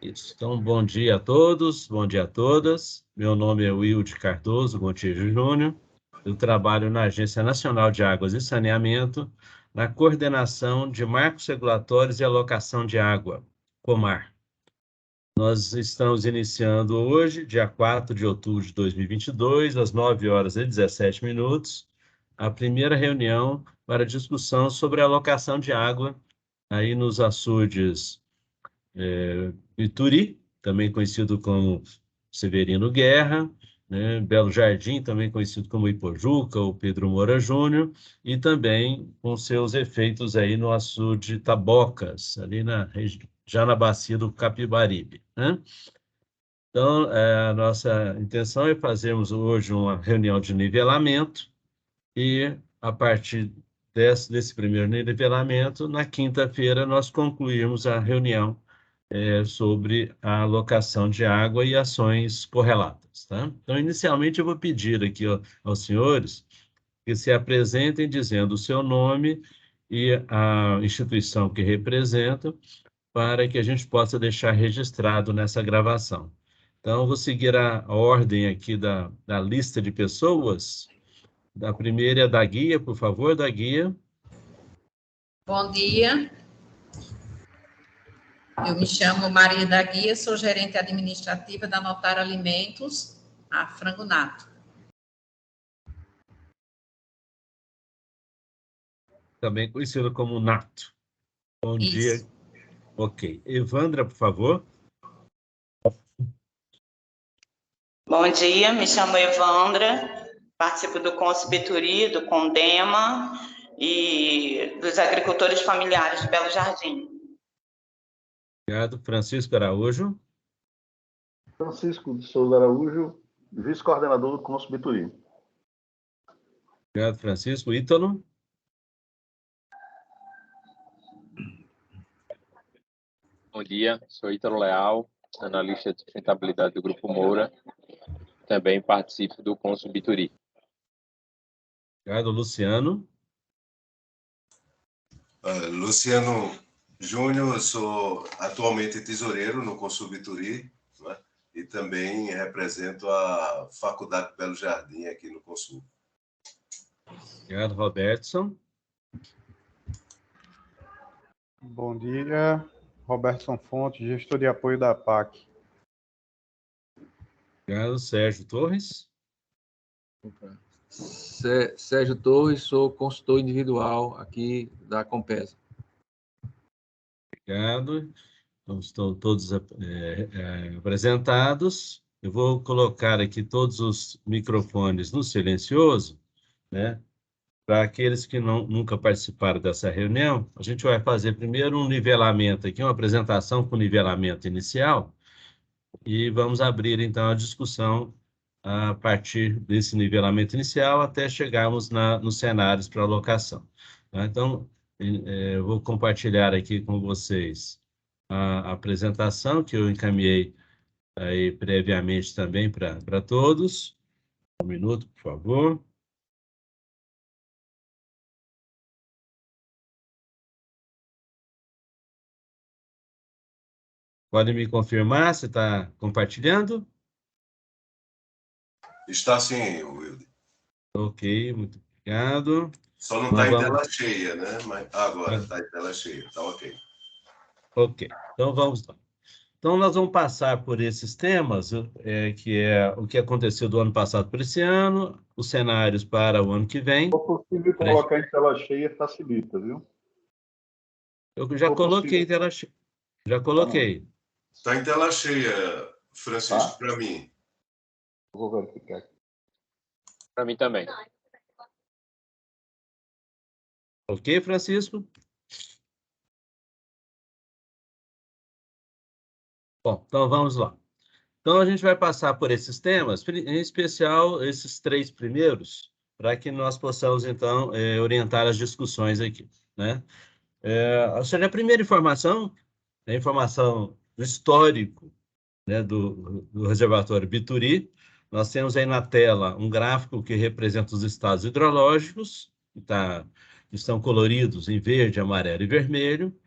Isso. Então, bom dia a todos, bom dia a todas. Meu nome é Wilde Cardoso Gontijo Júnior. Eu trabalho na Agência Nacional de Águas e Saneamento, na coordenação de marcos regulatórios e alocação de água, Comar. Nós estamos iniciando hoje, dia 4 de outubro de 2022, às 9h17, a primeira reunião para discussão sobre a alocação de água aí nos açudes Ituri, também conhecido como Severino Guerra, né? Belo Jardim, também conhecido como Ipojuca ou Pedro Moura Júnior, e também com seus efeitos aí no açude Tabocas, ali já na bacia do Capibaribe, né? Então, a nossa intenção é fazermos hoje uma reunião de nivelamento e, a partir desse primeiro nivelamento, na quinta-feira, nós concluímos a reunião sobre a alocação de água e ações correlatas, tá? Então, inicialmente, eu vou pedir aqui aos senhores que se apresentem dizendo o seu nome e a instituição que representam, para que a gente possa deixar registrado nessa gravação. Então, eu vou seguir a ordem aqui da lista de pessoas. Da primeira é da Guia, por favor, da Guia. Bom dia. Eu me chamo Maria da Guia, sou gerente administrativa da Notar Alimentos, a Frango Nato. Também conhecido como Nato. Bom Isso. dia. Ok. Evandra, por favor. Bom dia, me chamo Evandra, participo do Consubituri, do Condema e dos agricultores familiares de Belo Jardim. Obrigado. Francisco Araújo. Francisco de Souza Araújo, vice-coordenador do Consubituri. Obrigado, Francisco. Ítalo. Bom dia, sou Ítalo Leal, analista de sustentabilidade do Grupo Moura. Também participo do Consubituri. Obrigado, Luciano. Luciano Júnior, sou atualmente tesoureiro no Consubituri, né? E também represento a Faculdade Belo Jardim aqui no Consul. Obrigado, Robertson. Bom dia, Robertson Fonte, gestor de apoio da APAC. Obrigado, Sérgio Torres. Sérgio Torres, sou consultor individual aqui da Compesa. Obrigado. Então, estão todos apresentados. Eu vou colocar aqui todos os microfones no silencioso, né? Para aqueles que nunca participaram dessa reunião, a gente vai fazer primeiro um nivelamento aqui, uma apresentação com nivelamento inicial, e vamos abrir, então, a discussão a partir desse nivelamento inicial até chegarmos nos cenários para alocação. Tá? Então, eu vou compartilhar aqui com vocês a apresentação que eu encaminhei aí previamente também para todos. Um minuto, por favor. Pode me confirmar se está compartilhando? Está sim, Wilde. Ok, muito obrigado. Só não está em tela cheia, né? Mas agora está em tela cheia, está ok. Ok, então vamos lá. Então, nós vamos passar por esses temas, que é o que aconteceu do ano passado para esse ano, os cenários para o ano que vem. Se for possível colocar em tela cheia, facilita, viu? Eu já coloquei em tela cheia. Já coloquei. Está em tela cheia, Francisco, para mim. Vou verificar. Para mim também. Ok, Francisco? Bom, então vamos lá. Então, a gente vai passar por esses temas, em especial esses três primeiros, para que nós possamos, então, orientar as discussões aqui, né? A primeira informação é a informação do histórico, né, do reservatório Bituri. Nós temos aí na tela um gráfico que representa os estados hidrológicos, que estão coloridos em verde, amarelo e vermelho.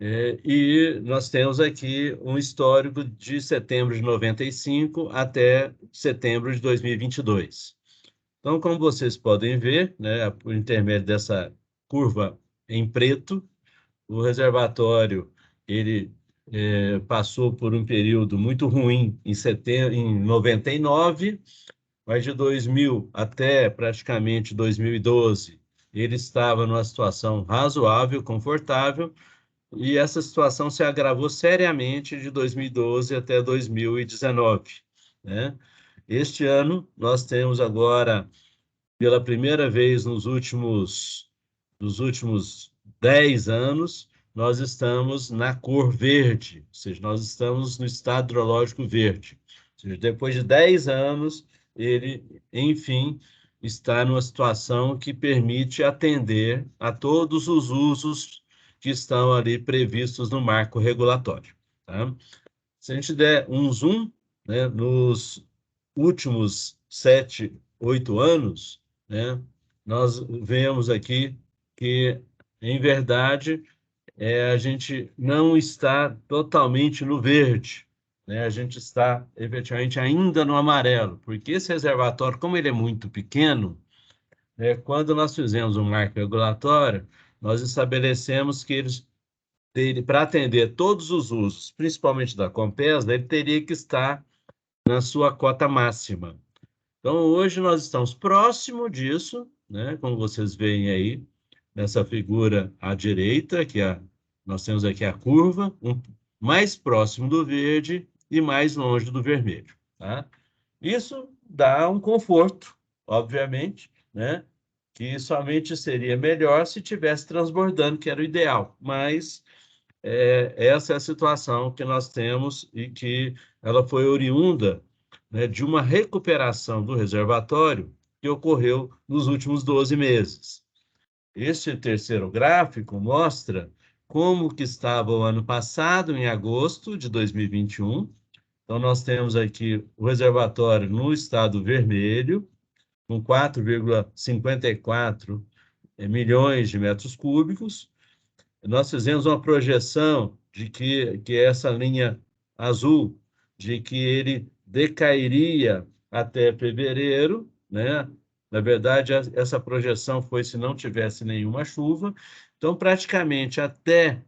E nós temos aqui um histórico de setembro de 95 até setembro de 2022. Então, como vocês podem ver, né, por intermédio dessa curva em preto, o reservatório ele passou por um período muito ruim em 99, mas de 2000 até praticamente 2012, ele estava numa situação razoável, confortável, e essa situação se agravou seriamente de 2012 até 2019, né? Este ano, nós temos agora, pela primeira vez nos últimos 10 anos, nós estamos na cor verde, ou seja, nós estamos no estado hidrológico verde. Ou seja, depois de 10 anos, ele, enfim, está numa situação que permite atender a todos os usos que estão ali previstos no marco regulatório. Tá? Se a gente der um zoom, né, nos últimos 7, 8 anos, né, nós vemos aqui que, em verdade, a gente não está totalmente no verde, né? A gente está efetivamente ainda no amarelo, porque esse reservatório, como ele é muito pequeno, quando nós fizemos um marco regulatório, nós estabelecemos que para atender todos os usos, principalmente da Compesa, ele teria que estar na sua cota máxima. Então, hoje nós estamos próximo disso, né? Como vocês veem aí, nessa figura à direita, nós temos aqui a curva, mais próximo do verde e mais longe do vermelho. Tá? Isso dá um conforto, obviamente, né? Que somente seria melhor se tivesse transbordando, que era o ideal, mas essa é a situação que nós temos e que ela foi oriunda, né, de uma recuperação do reservatório que ocorreu nos últimos 12 meses. Este terceiro gráfico mostra como que estava o ano passado, em agosto de 2021. Então, nós temos aqui o reservatório no estado vermelho, com 4,54 milhões de metros cúbicos. Nós fizemos uma projeção de que essa linha azul, de que ele decairia até fevereiro, né? Na verdade, essa projeção foi se não tivesse nenhuma chuva. Então, praticamente até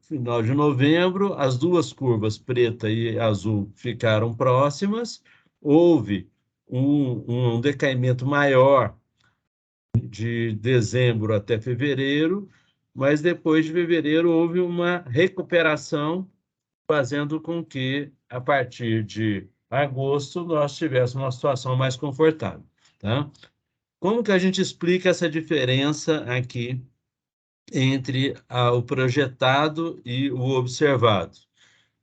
final de novembro, as duas curvas, preta e azul, ficaram próximas. Houve um decaimento maior de dezembro até fevereiro, mas depois de fevereiro houve uma recuperação, fazendo com que, a partir de agosto, nós tivéssemos uma situação mais confortável. Tá? Como que a gente explica essa diferença aqui entre o projetado e o observado?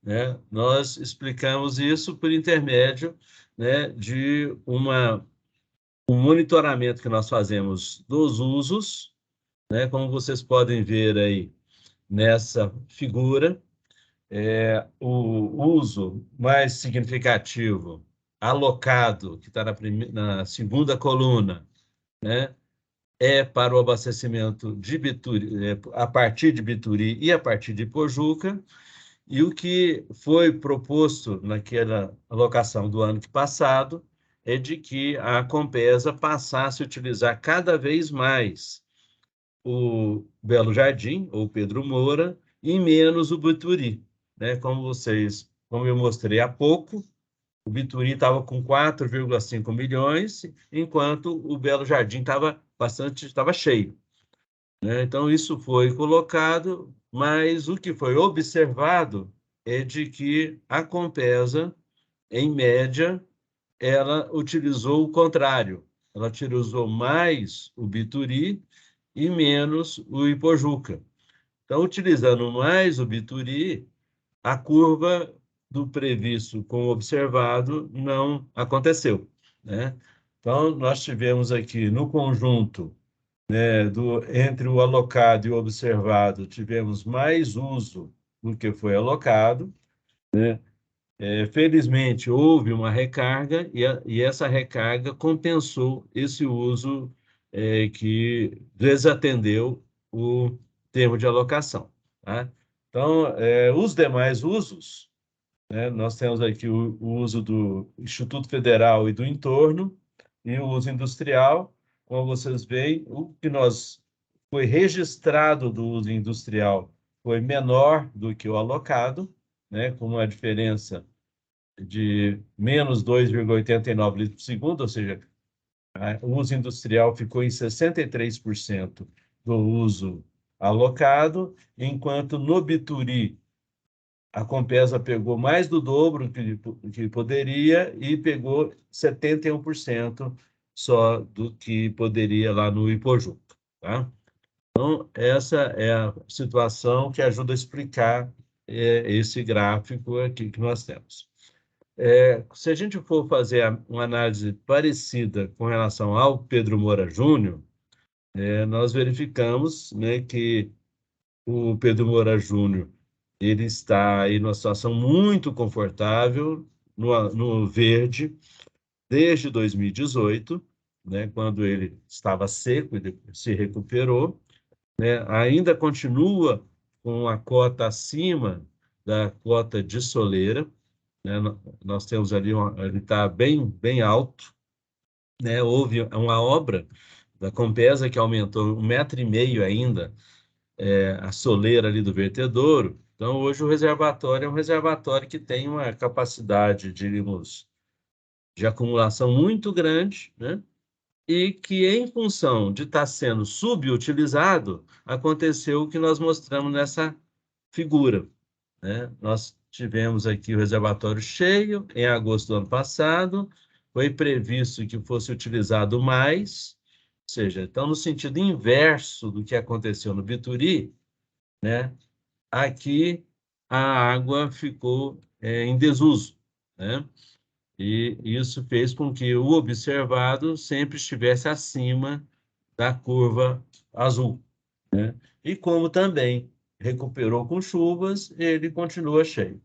Né? Nós explicamos isso por intermédio, né, de um monitoramento que nós fazemos dos usos, né? Como vocês podem ver aí nessa figura, o uso mais significativo alocado, que está na segunda coluna, né, para o abastecimento de Bituri, a partir de Bituri e a partir de Pojuca, e o que foi proposto naquela alocação do ano passado é de que a Compesa passasse a utilizar cada vez mais o Belo Jardim, ou Pedro Moura, e menos o Bituri. Né? Como eu mostrei há pouco, o Bituri estava com 4,5 milhões, enquanto o Belo Jardim estava cheio. Né? Então, isso foi colocado, mas o que foi observado é de que a Compesa, em média, ela utilizou o contrário. Ela utilizou mais o Bituri e menos o Ipojuca. Então, utilizando mais o Bituri, a curva do previsto com o observado não aconteceu. Né? Então, nós tivemos aqui no conjunto, né, entre o alocado e o observado, tivemos mais uso do que foi alocado. Né? Felizmente, houve uma recarga e essa recarga compensou esse uso que desatendeu o termo de alocação. Tá? Então, os demais usos, né, nós temos aqui o uso do Instituto Federal e do entorno, e o uso industrial. Como vocês veem, o que foi registrado do uso industrial foi menor do que o alocado, né, com uma diferença de menos 2,89 litros por segundo, ou seja, o uso industrial ficou em 63% do uso alocado, enquanto no Bituri a Compesa pegou mais do dobro que poderia e pegou 71% só do que poderia lá no Ipojuca. Tá? Então, essa é a situação que ajuda a explicar esse gráfico aqui que nós temos. Se a gente for fazer uma análise parecida com relação ao Pedro Moura Júnior, nós verificamos, né, que o Pedro Moura Júnior ele está aí numa situação muito confortável no verde desde 2018, né, quando ele estava seco e se recuperou, né, ainda continua com a cota acima da cota de soleira, né, nós temos ali, ele está bem alto, né, houve uma obra da Compesa que aumentou 1,5 m ainda a soleira ali do vertedouro. Então, hoje o reservatório é um reservatório que tem uma capacidade, diríamos, de acumulação muito grande, né? E que, em função de estar sendo subutilizado, aconteceu o que nós mostramos nessa figura, né? Nós tivemos aqui o reservatório cheio em agosto do ano passado, foi previsto que fosse utilizado mais, ou seja, então, no sentido inverso do que aconteceu no Bituri, né? Aqui a água ficou em desuso, né? E isso fez com que o observado sempre estivesse acima da curva azul, né? E como também recuperou com chuvas, ele continua cheio,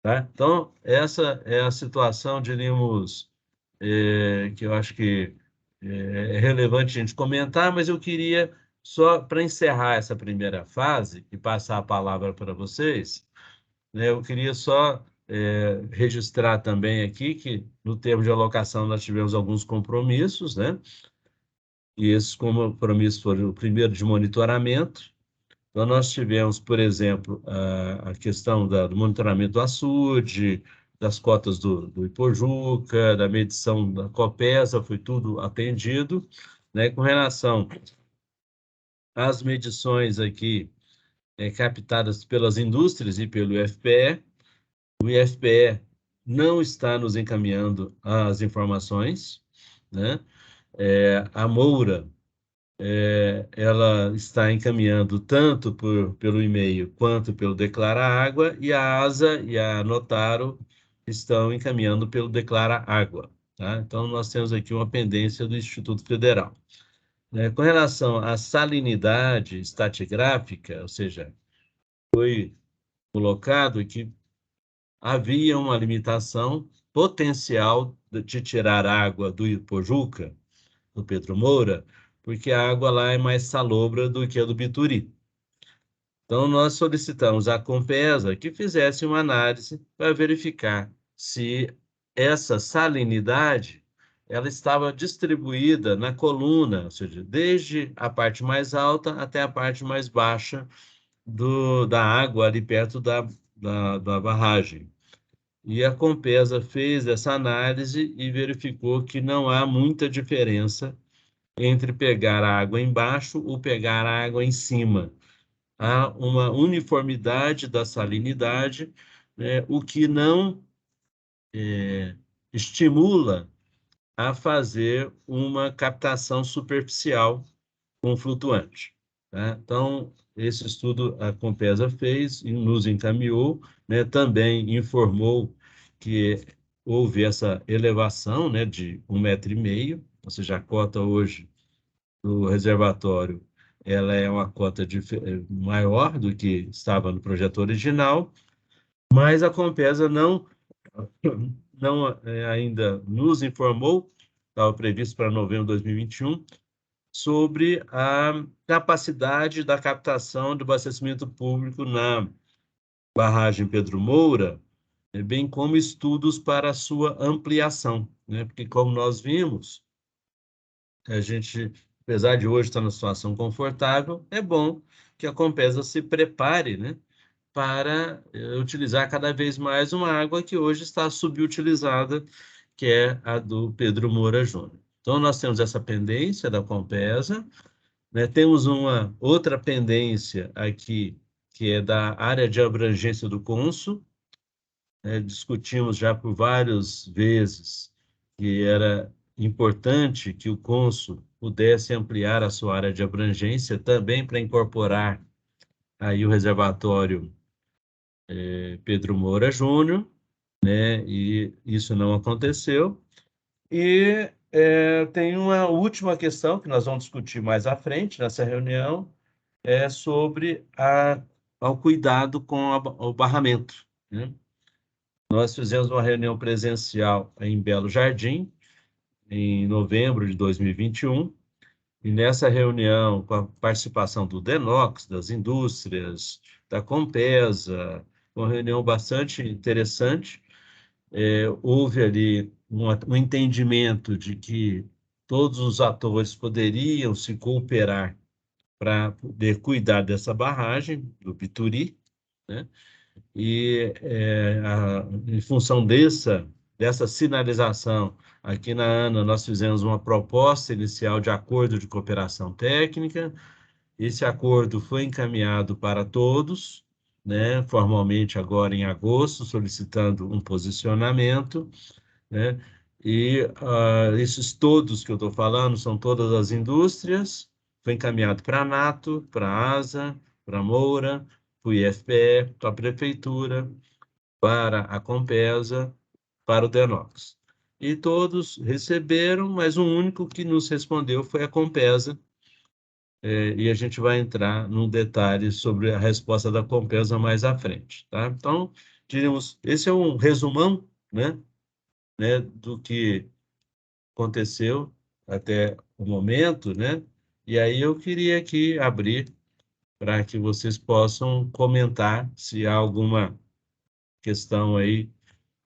tá? Então, essa é a situação, diríamos, que eu acho que é relevante a gente comentar, mas eu queria, só para encerrar essa primeira fase e passar a palavra para vocês, né, eu queria só registrar também aqui que, no termo de alocação, nós tivemos alguns compromissos, né? E esses compromissos foram o primeiro de monitoramento. Então, nós tivemos, por exemplo, a questão do monitoramento do açude, das cotas do Ipojuca, da medição da Copesa, foi tudo atendido, né? Com relação às medições aqui captadas pelas indústrias e pelo IFPE, o IFPE não está nos encaminhando as informações, né? A Moura, ela está encaminhando tanto pelo e-mail quanto pelo Declara Água, e a ASA e a Notaro estão encaminhando pelo Declara Água. Tá? Então, nós temos aqui uma pendência do Instituto Federal. Com relação à salinidade estratigráfica, ou seja, foi colocado que havia uma limitação potencial de tirar água do Ipojuca, do Pedro Moura, porque a água lá é mais salobra do que a do Bituri. Então, nós solicitamos à Compesa que fizesse uma análise para verificar se essa salinidade ela estava distribuída na coluna, ou seja, desde a parte mais alta até a parte mais baixa da água ali perto da barragem. E a Compesa fez essa análise e verificou que não há muita diferença entre pegar a água embaixo ou pegar a água em cima. Há uma uniformidade da salinidade, né, o que não estimula a fazer uma captação superficial com flutuante. Tá? Então, esse estudo a Compesa fez e nos encaminhou, né, também informou que houve essa elevação, né, de 1,5 m, ou seja, a cota hoje do reservatório ela é uma cota maior do que estava no projeto original, mas a Compesa não ainda nos informou, estava previsto para novembro de 2021, sobre a capacidade da captação do abastecimento público na barragem Pedro Moura, bem como estudos para a sua ampliação, né? Porque, como nós vimos, a gente, apesar de hoje estar numa situação confortável, é bom que a Compesa se prepare, né, para utilizar cada vez mais uma água que hoje está subutilizada, que é a do Pedro Moura Júnior. Então, nós temos essa pendência da Compesa, né? Temos uma outra pendência aqui, que é da área de abrangência do Consul, né? Discutimos já por várias vezes que era importante que o Consul pudesse ampliar a sua área de abrangência também para incorporar aí o reservatório Pedro Moura Júnior, né? E isso não aconteceu. E tem uma última questão que nós vamos discutir mais à frente nessa reunião, sobre ao cuidado com o barramento, né? Nós fizemos uma reunião presencial em Belo Jardim, em novembro de 2021, e nessa reunião, com a participação do DENOX, das indústrias, da Compesa, uma reunião bastante interessante, houve ali um entendimento de que todos os atores poderiam se cooperar para poder cuidar dessa barragem, do Pituri, né? E em função dessa sinalização, aqui na ANA nós fizemos uma proposta inicial de acordo de cooperação técnica. Esse acordo foi encaminhado para todos, né, formalmente agora em agosto, solicitando um posicionamento, né? E esses todos que eu estou falando são todas as indústrias. Foi encaminhado para a NATO, para a ASA, para a Moura, para o IFPE, para a Prefeitura, para a Compesa, para o DENOX. E todos receberam, mas o único que nos respondeu foi a Compesa, e a gente vai entrar num detalhe sobre a resposta da Compesa mais à frente, tá? Então, diríamos, esse é um resumão, né, do que aconteceu até o momento, né? E aí eu queria aqui abrir para que vocês possam comentar se há alguma questão aí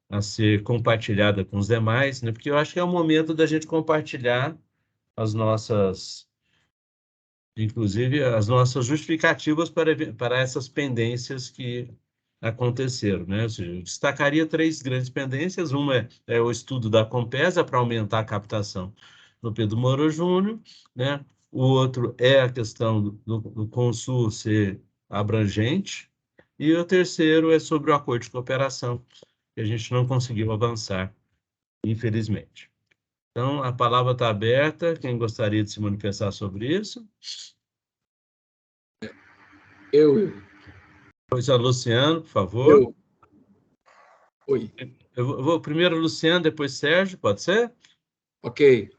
a ser compartilhada com os demais, né? Porque eu acho que é o momento da gente compartilhar as nossas, inclusive as nossas justificativas para essas pendências que aconteceram, né? Ou seja, eu destacaria 3 grandes pendências. Uma é o estudo da Compesa para aumentar a captação no Pedro Moura Júnior, né? O outro é a questão do Consul ser abrangente, e o terceiro é sobre o acordo de cooperação, que a gente não conseguiu avançar, infelizmente. Então, a palavra está aberta. Quem gostaria de se manifestar sobre isso? Eu. Pois é, Luciano, por favor. Oi. Eu vou primeiro Luciano, depois Sérgio, pode ser? Ok.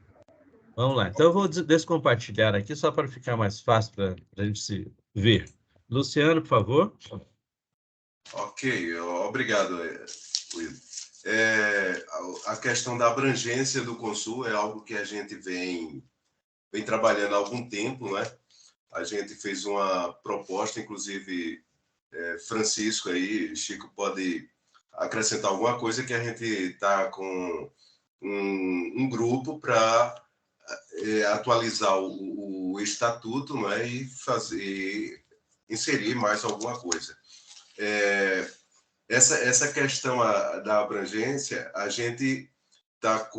Vamos lá. Então, eu vou descompartilhar aqui, só para ficar mais fácil para a gente se ver. Luciano, por favor. Ok, obrigado, Will. A questão da abrangência do Consul é algo que a gente vem trabalhando há algum tempo, né? A gente fez uma proposta, inclusive, Francisco aí, Chico pode acrescentar alguma coisa, que a gente está com um grupo para atualizar o estatuto, né, e inserir mais alguma coisa. Essa questão da abrangência, a gente está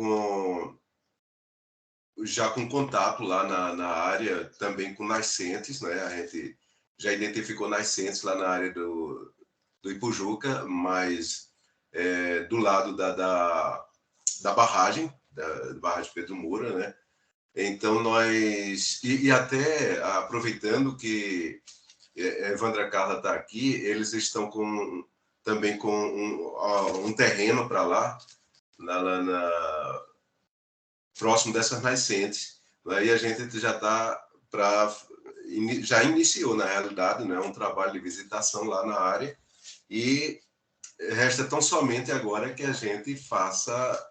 já com contato lá na área, também com nascentes, né? A gente já identificou nascentes lá na área do Ipujuca, mas do lado da barragem, da barragem Pedro Moura, né? Então, nós... E até aproveitando que Evandra Carla está aqui, eles estão também com um terreno para lá, próximo dessas nascentes. Aí a gente já está já iniciou, na realidade, né, um trabalho de visitação lá na área, e resta tão somente agora que a gente faça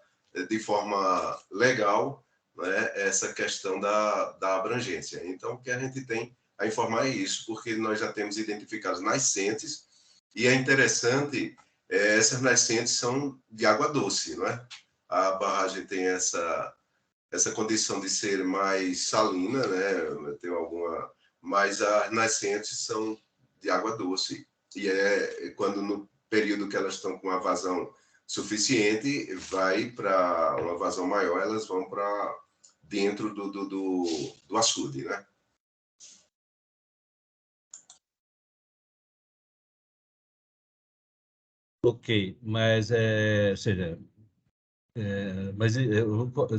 de forma legal, né, essa questão da abrangência. Então, o que a gente tem a informar é isso, porque nós já temos identificado nascentes, e é interessante, essas nascentes são de água doce, não é? A barragem tem essa condição de ser mais salina, né? Tem alguma, mas as nascentes são de água doce, e quando no período que elas estão com uma vazão suficiente, vai para uma vazão maior, elas vão para dentro do açude, né? Ok, mas, ou seja, mas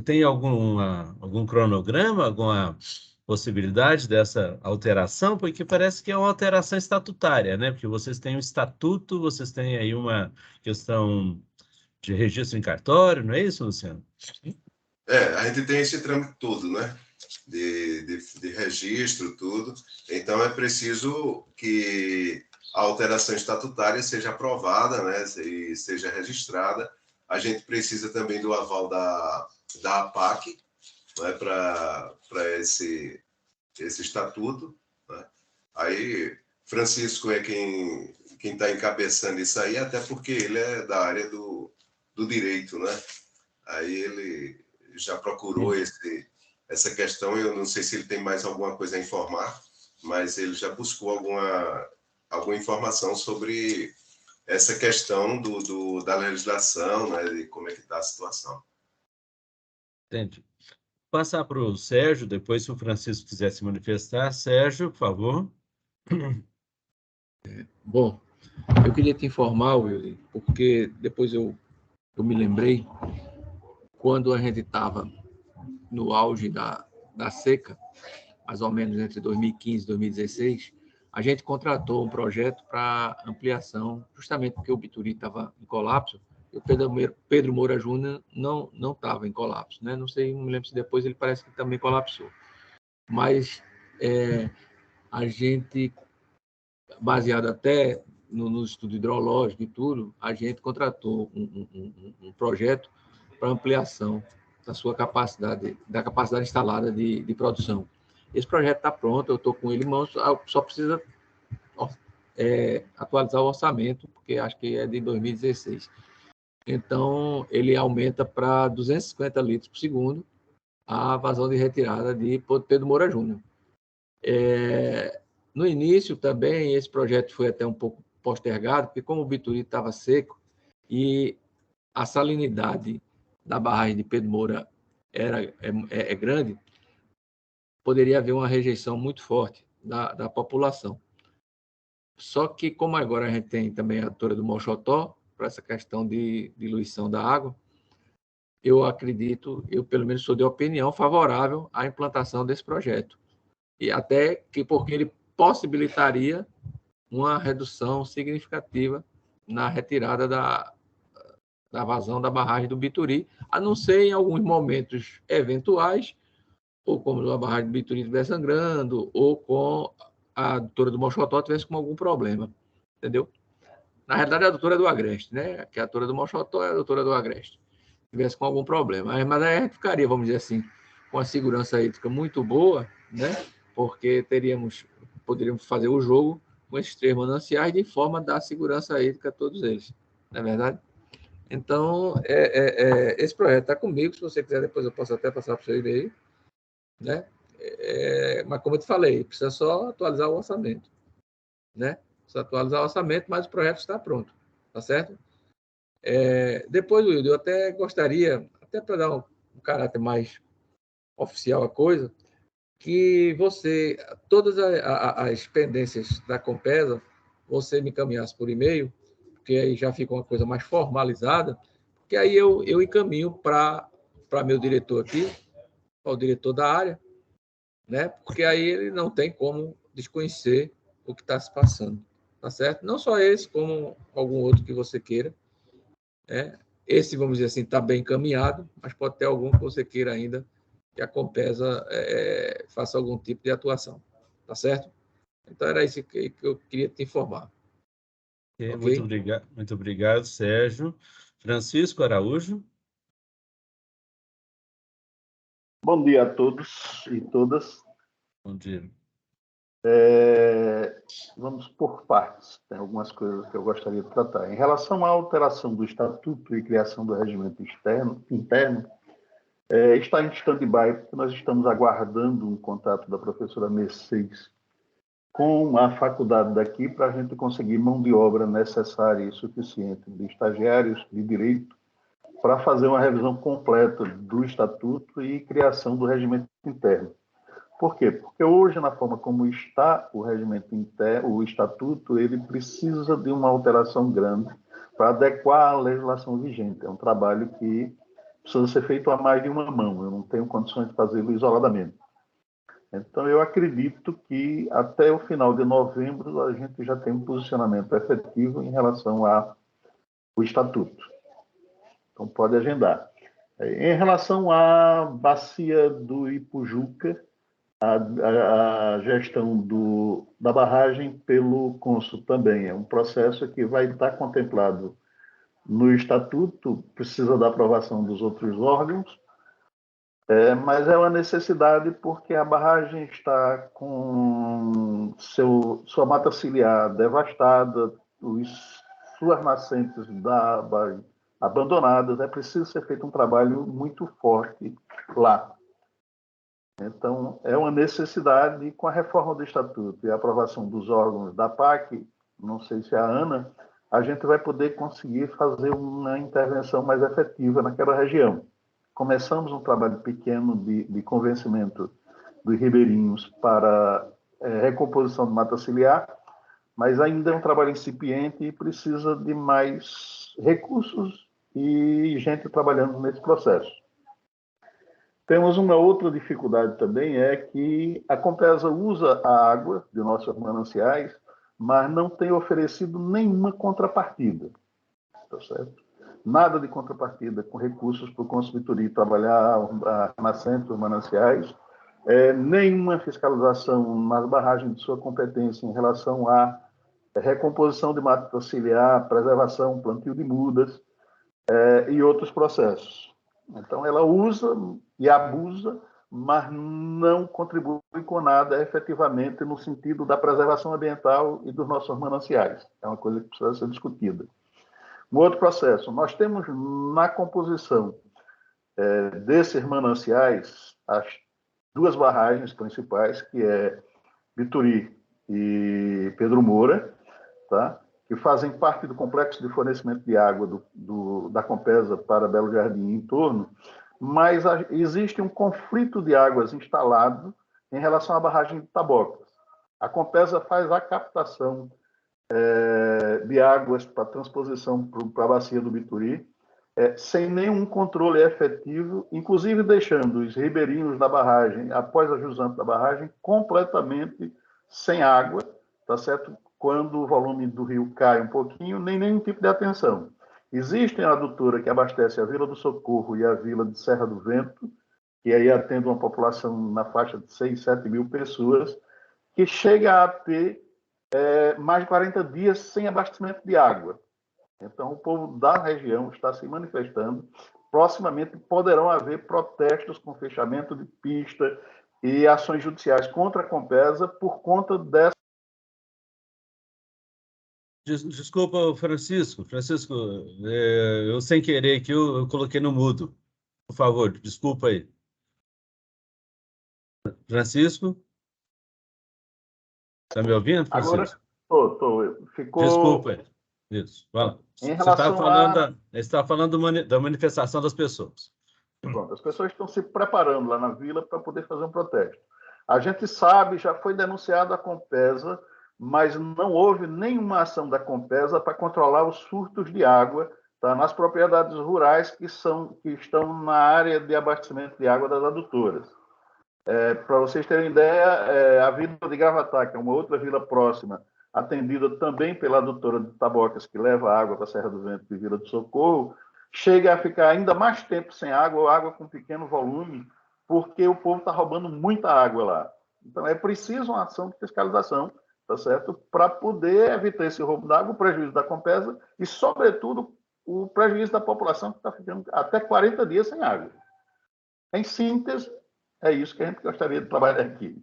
tem algum cronograma, alguma possibilidade dessa alteração? Porque parece que é uma alteração estatutária, né? Porque vocês têm um estatuto, vocês têm aí uma questão de registro em cartório, não é isso, Luciano? A gente tem esse trâmite todo, né? De registro, tudo. Então, é preciso que a alteração estatutária seja aprovada, né? E seja registrada. A gente precisa também do aval da APAC, né? Para esse estatuto, né? Aí, Francisco é quem está encabeçando isso aí, até porque ele é da área do direito, né? Aí ele já procurou essa questão, eu não sei se ele tem mais alguma coisa a informar, mas ele já buscou alguma informação sobre essa questão da legislação, né, de como é que está a situação. Entendi. Passar para o Sérgio, depois, se o Francisco quiser se manifestar. Sérgio, por favor. Bom, eu queria te informar, Willy, porque depois eu me lembrei, quando a gente estava no auge da seca, mais ou menos entre 2015 e 2016, a gente contratou um projeto para ampliação, justamente porque o Bituri estava em colapso, e o Pedro Moura Júnior não estava em colapso, né? Não sei, não me lembro se depois ele parece que também colapsou. Mas a gente, baseado até no estudo hidrológico e tudo, a gente contratou um projeto para ampliação da sua capacidade, da capacidade instalada de produção. Esse projeto está pronto, eu estou com ele em mãos, só precisa atualizar o orçamento, porque acho que é de 2016. Então, ele aumenta para 250 litros por segundo a vazão de retirada de Pedro Moura Júnior. No início também, esse projeto foi até um pouco postergado, porque como o Bituri estava seco e a salinidade da barragem de Pedro Moura é grande, poderia haver uma rejeição muito forte da população. Só que, como agora a gente tem também a altura do Mochotó, para essa questão de diluição da água, eu acredito, eu pelo menos sou de opinião favorável à implantação desse projeto. E até que porque ele possibilitaria uma redução significativa na retirada da vazão da barragem do Bituri, a não ser em alguns momentos eventuais, ou como a barragem do Bituri estiver sangrando, ou com a adutora do Mochotó tivesse com algum problema, entendeu? Na realidade, a adutora é do Agreste, né? Que a adutora do Mochotó é a adutora do Agreste. Tivesse com algum problema. Mas aí a gente ficaria, vamos dizer assim, com a segurança hídrica muito boa, né? Porque poderíamos fazer o jogo com esses três mananciais de forma a dar segurança hídrica a todos eles, não é verdade? Então, esse projeto está comigo, se você quiser, depois eu posso até passar para o seu e-mail, né? Mas, como eu te falei, precisa só atualizar o orçamento, né? Precisa atualizar o orçamento, mas o projeto está pronto, tá certo? Depois, Wilde, eu até gostaria, até para dar um caráter mais oficial à coisa, que você, todas as pendências da Compesa, você me encaminhasse por e-mail, porque aí já fica uma coisa mais formalizada, que aí eu encaminho para meu diretor aqui, para o diretor da área, né? Porque aí ele não tem como desconhecer o que está se passando, tá certo? Não só esse, como algum outro que você queira, né? Esse, vamos dizer assim, está bem encaminhado, mas pode ter algum que você queira ainda que a Compesa faça algum tipo de atuação, tá certo? Então, era isso que eu queria te informar. Okay? Okay? Muito obrigado, Sérgio. Francisco Araújo. Bom dia a todos e todas. Bom dia. Vamos por partes. Tem algumas coisas que eu gostaria de tratar. Em relação à alteração do Estatuto e criação do regimento interno, está em stand-by, porque nós estamos aguardando um contato da professora Mercedes com a faculdade daqui para a gente conseguir mão de obra necessária e suficiente de estagiários de direito para fazer uma revisão completa do Estatuto e criação do regimento interno. Por quê? Porque hoje, na forma como está o regimento interno, o Estatuto, ele precisa de uma alteração grande para adequar à legislação vigente. É um trabalho que precisa ser feito a mais de uma mão. Eu não tenho condições de fazê-lo isoladamente. Então, eu acredito que até o final de novembro a gente já tem um posicionamento efetivo em relação ao Estatuto. Então, pode agendar. Em relação à bacia do Ipujuca, a gestão da barragem pelo cônsul também é um processo que vai estar contemplado no Estatuto, precisa da aprovação dos outros órgãos, mas é uma necessidade porque a barragem está com sua mata ciliar devastada, suas nascentes abandonadas, é preciso ser feito um trabalho muito forte lá. Então, é uma necessidade, com a reforma do Estatuto e a aprovação dos órgãos da PAC, não sei se é a ANA, a gente vai poder conseguir fazer uma intervenção mais efetiva naquela região. Começamos um trabalho pequeno de convencimento dos ribeirinhos para recomposição de mata ciliar, mas ainda é um trabalho incipiente e precisa de mais recursos e gente trabalhando nesse processo. Temos uma outra dificuldade também, é que a Compesa usa a água de nossos mananciais, mas não tem oferecido nenhuma contrapartida. Tá certo? Nada de contrapartida com recursos para o Consumidor trabalhar a nascente dos mananciais, nenhuma fiscalização nas barragens de sua competência em relação à recomposição de mata ciliar, preservação, plantio de mudas e outros processos. Então, ela usa e abusa, mas não contribui com nada efetivamente no sentido da preservação ambiental e dos nossos mananciais. É uma coisa que precisa ser discutida. Um outro processo, nós temos na composição desses mananciais as duas barragens principais, que é Bituri e Pedro Moura, tá? Que fazem parte do complexo de fornecimento de água da Compesa para Belo Jardim e em torno, mas existe um conflito de águas instalado em relação à barragem de Tabocas. A Compesa faz a captação de águas para transposição para a bacia do Bituri, sem nenhum controle efetivo, inclusive deixando os ribeirinhos da barragem, após a jusante da barragem, completamente sem água, tá certo? Quando o volume do rio cai um pouquinho, nem nenhum tipo de atenção. Existe a adutora que abastece a Vila do Socorro e a Vila de Serra do Vento, que aí atende uma população na faixa de 6, 7 mil pessoas, que chega a ter mais de 40 dias sem abastecimento de água. Então, o povo da região está se manifestando. Proximamente poderão haver protestos com fechamento de pista e ações judiciais contra a Compesa por conta dessa. Desculpa, Francisco. Francisco, eu sem querer aqui, eu coloquei no mudo. Por favor, desculpa aí. Francisco? Está me ouvindo, Francisco? Agora, estou. Ficou... Desculpa. Isso. Você está falando da manifestação das pessoas. Pronto, as pessoas estão se preparando lá na vila para poder fazer um protesto. A gente sabe, já foi denunciado a Compesa, mas não houve nenhuma ação da Compesa para controlar os surtos de água, tá, nas propriedades rurais que estão na área de abastecimento de água das adutoras. Para vocês terem ideia, a vila de Gravatá, que é uma outra vila próxima, atendida também pela adutora de Tabocas, que leva água para a Serra do Vento e Vila do Socorro, chega a ficar ainda mais tempo sem água, ou água com pequeno volume, porque o povo está roubando muita água lá. Então, é preciso uma ação de fiscalização, tá certo? Para poder evitar esse roubo d'água, o prejuízo da Compesa e, sobretudo, o prejuízo da população que está ficando até 40 dias sem água. Em síntese, É isso que a gente gostaria de trabalhar aqui.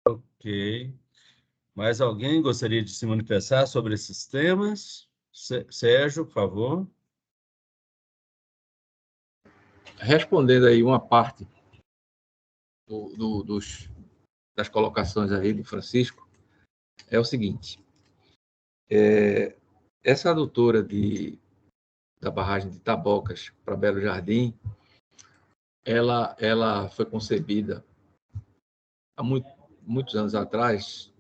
Ok. Mais alguém gostaria de se manifestar sobre esses temas? Sérgio, por favor. Respondendo aí uma parte das colocações aí do Francisco, é o seguinte. Essa adutora da barragem de Tabocas para Belo Jardim, ela foi concebida há muitos anos atrás,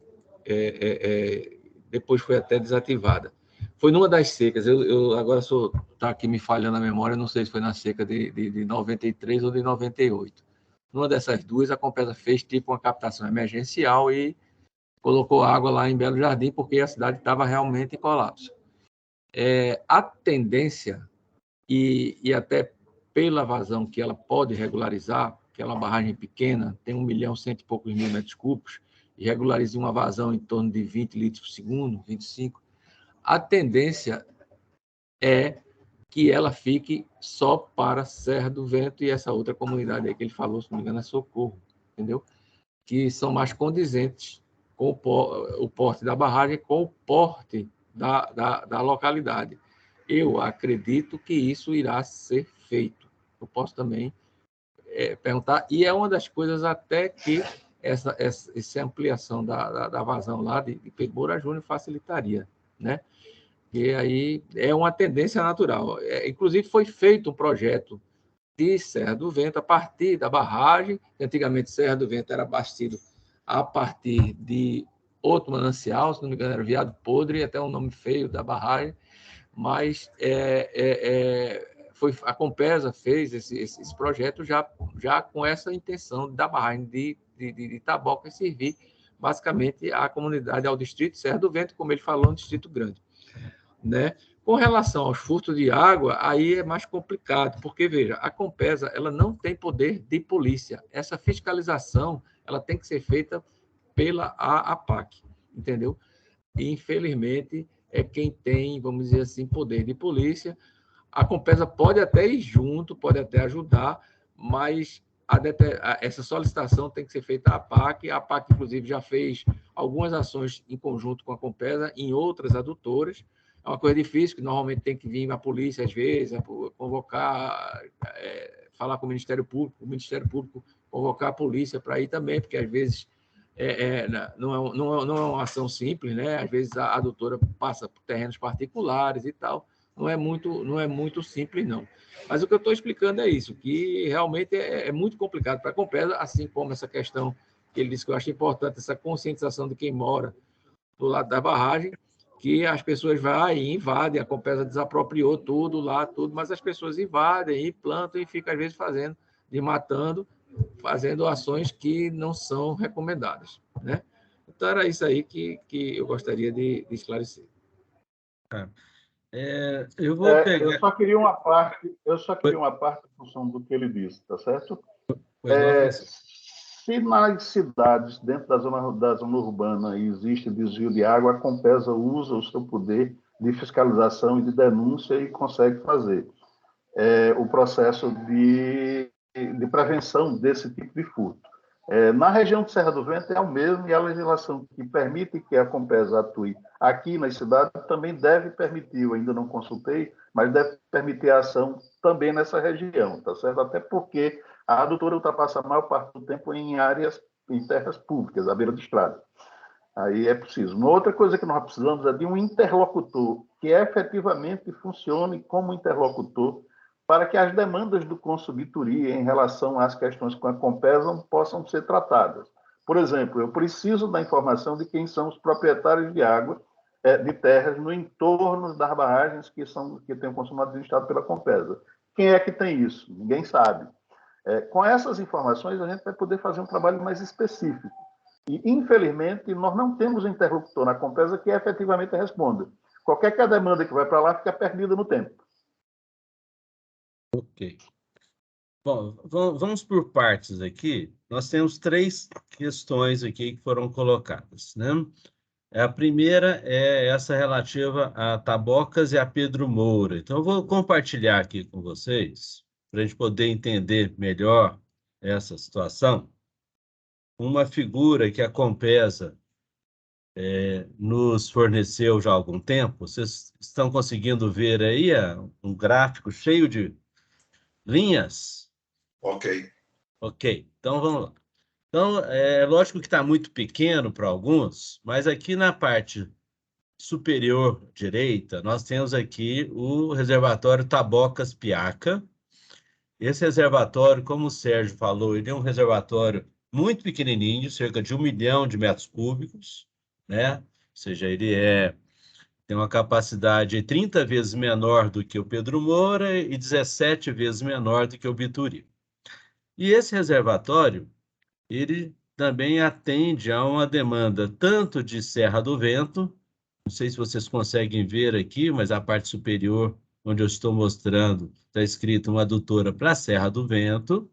depois foi até desativada. Foi numa das secas, eu agora está aqui me falhando a memória, não sei se foi na seca de 93 ou de 98. Numa dessas duas, a Compesa fez tipo uma captação emergencial e colocou água lá em Belo Jardim, porque a cidade estava realmente em colapso. A tendência, e até pela vazão que ela pode regularizar, que é uma barragem pequena, tem 1.100.000 e poucos mil metros cúbicos, e regulariza uma vazão em torno de 20 litros por segundo, 25, a tendência é que ela fique só para Serra do Vento e essa outra comunidade aí que ele falou, se não me engano, é Socorro, entendeu? Que são mais condizentes com o porte da barragem, com o porte da localidade. Eu acredito que isso irá ser feito. Eu posso também perguntar, e é uma das coisas até que essa ampliação da vazão lá de Pedro Moura Júnior facilitaria, né? E aí é uma tendência natural. Inclusive, foi feito um projeto de Serra do Vento a partir da barragem. Antigamente, Serra do Vento era abastecido a partir de outro manancial, se não me engano, era Viado Podre, até um nome feio da barragem, mas a Compesa fez esse projeto já com essa intenção da barragem de Itaboca servir basicamente à comunidade, ao distrito Serra do Vento, como ele falou, um distrito grande, né? Com relação aos furtos de água, aí é mais complicado, porque, veja, a Compesa ela não tem poder de polícia. Essa fiscalização ela tem que ser feita pela APAC, entendeu? E, infelizmente, é quem tem, vamos dizer assim, poder de polícia. A Compesa pode até ir junto, pode até ajudar, mas essa solicitação tem que ser feita à APAC. A APAC, inclusive, já fez algumas ações em conjunto com a Compesa em outras adutoras. É uma coisa difícil, que normalmente tem que vir a polícia, às vezes, convocar, falar com o Ministério Público convocar a polícia para ir também, porque, às vezes, não é uma ação simples, né? Às vezes, a adutora passa por terrenos particulares e tal. Não é muito simples, não. Mas o que eu estou explicando é isso, que realmente é muito complicado para a Compesa, assim como essa questão que ele disse que eu acho importante, essa conscientização de quem mora do lado da barragem, que as pessoas vão e invadem, a Compesa desapropriou tudo lá, mas as pessoas invadem e plantam e ficam, às vezes, fazendo ações que não são recomendadas, né? Então, era isso aí que eu gostaria de esclarecer. Eu vou pegar... Eu só queria uma parte em função do que ele disse, tá certo? Se nas cidades, dentro da zona urbana, existe desvio de água, a Compesa usa o seu poder de fiscalização e de denúncia e consegue fazer o processo de prevenção desse tipo de furto. Na região de Serra do Vento é o mesmo, e a legislação que permite que a Compesa atue aqui nas cidades também deve permitir, eu ainda não consultei, mas deve permitir a ação também nessa região, tá certo? Até porque a adutora ultrapassa a maior parte do tempo em terras públicas, à beira de estrada. Aí é preciso. Uma outra coisa que nós precisamos é de um interlocutor que efetivamente funcione como interlocutor para que as demandas do Consubitoria em relação às questões com a Compesa possam ser tratadas. Por exemplo, eu preciso da informação de quem são os proprietários de água de terras no entorno das barragens que têm o consumo administrado pela Compesa. Quem é que tem isso? Ninguém sabe. Com essas informações, a gente vai poder fazer um trabalho mais específico. E, infelizmente, nós não temos um interlocutor na Compesa que efetivamente responda. Qualquer demanda que vai para lá fica perdida no tempo. Ok. Bom, vamos por partes aqui. Nós temos 3 questões aqui que foram colocadas, né? A primeira é essa relativa a Tabocas e a Pedro Moura. Então, eu vou compartilhar aqui com vocês, para a gente poder entender melhor essa situação, uma figura que a Compesa nos forneceu já há algum tempo. Vocês estão conseguindo ver aí um gráfico cheio de linhas? Ok. Ok, então vamos lá. Então, é lógico que está muito pequeno para alguns, mas aqui na parte superior direita, nós temos aqui o reservatório Tabocas-Piaca. Esse reservatório, como o Sérgio falou, ele é um reservatório muito pequenininho, cerca de 1 milhão de metros cúbicos, né? Ou seja, ele tem uma capacidade 30 vezes menor do que o Pedro Moura e 17 vezes menor do que o Bituri. E esse reservatório, ele também atende a uma demanda tanto de Serra do Vento, não sei se vocês conseguem ver aqui, mas a parte superior, onde eu estou mostrando, está escrito uma adutora para a Serra do Vento,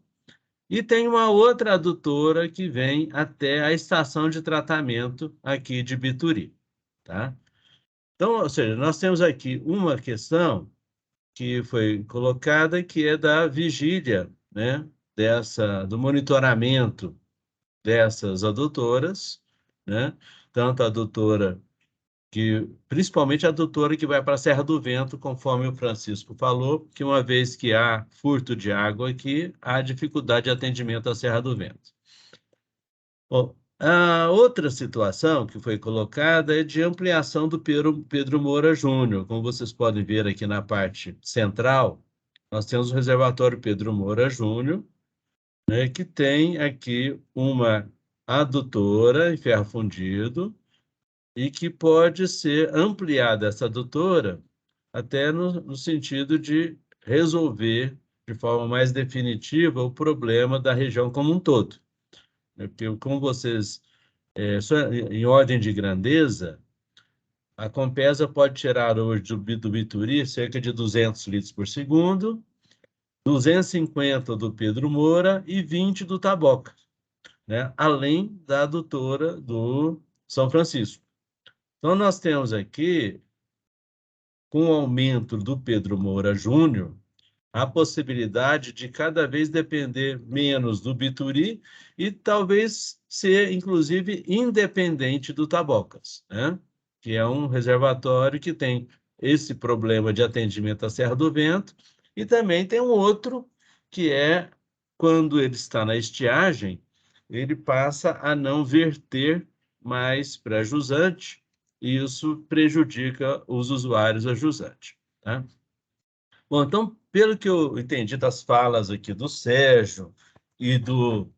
e tem uma outra adutora que vem até a estação de tratamento aqui de Bituri, tá? Então, ou seja, nós temos aqui uma questão que foi colocada, que é da vigília, né, do monitoramento dessas adutoras, né? Tanto a adutora principalmente a adutora que vai para a Serra do Vento, conforme o Francisco falou, que uma vez que há furto de água aqui, há dificuldade de atendimento à Serra do Vento. Bom, a outra situação que foi colocada é de ampliação do Pedro Moura Júnior. Como vocês podem ver aqui na parte central, nós temos o reservatório Pedro Moura Júnior, né, que tem aqui uma adutora em ferro fundido e que pode ser ampliada essa adutora até no sentido de resolver de forma mais definitiva o problema da região como um todo. Porque, como vocês, só em ordem de grandeza, a Compesa pode tirar hoje do Bituri cerca de 200 litros por segundo, 250 do Pedro Moura e 20 do Taboca, né? Além da adutora do São Francisco. Então, nós temos aqui, com o aumento do Pedro Moura Júnior, a possibilidade de cada vez depender menos do Bituri e talvez ser, inclusive, independente do Tabocas, né? Que é um reservatório que tem esse problema de atendimento à Serra do Vento, e também tem um outro, que é quando ele está na estiagem, ele passa a não verter mais para jusante, e isso prejudica os usuários a jusante, tá? Bom, então, pelo que eu entendi das falas aqui do Sérgio e do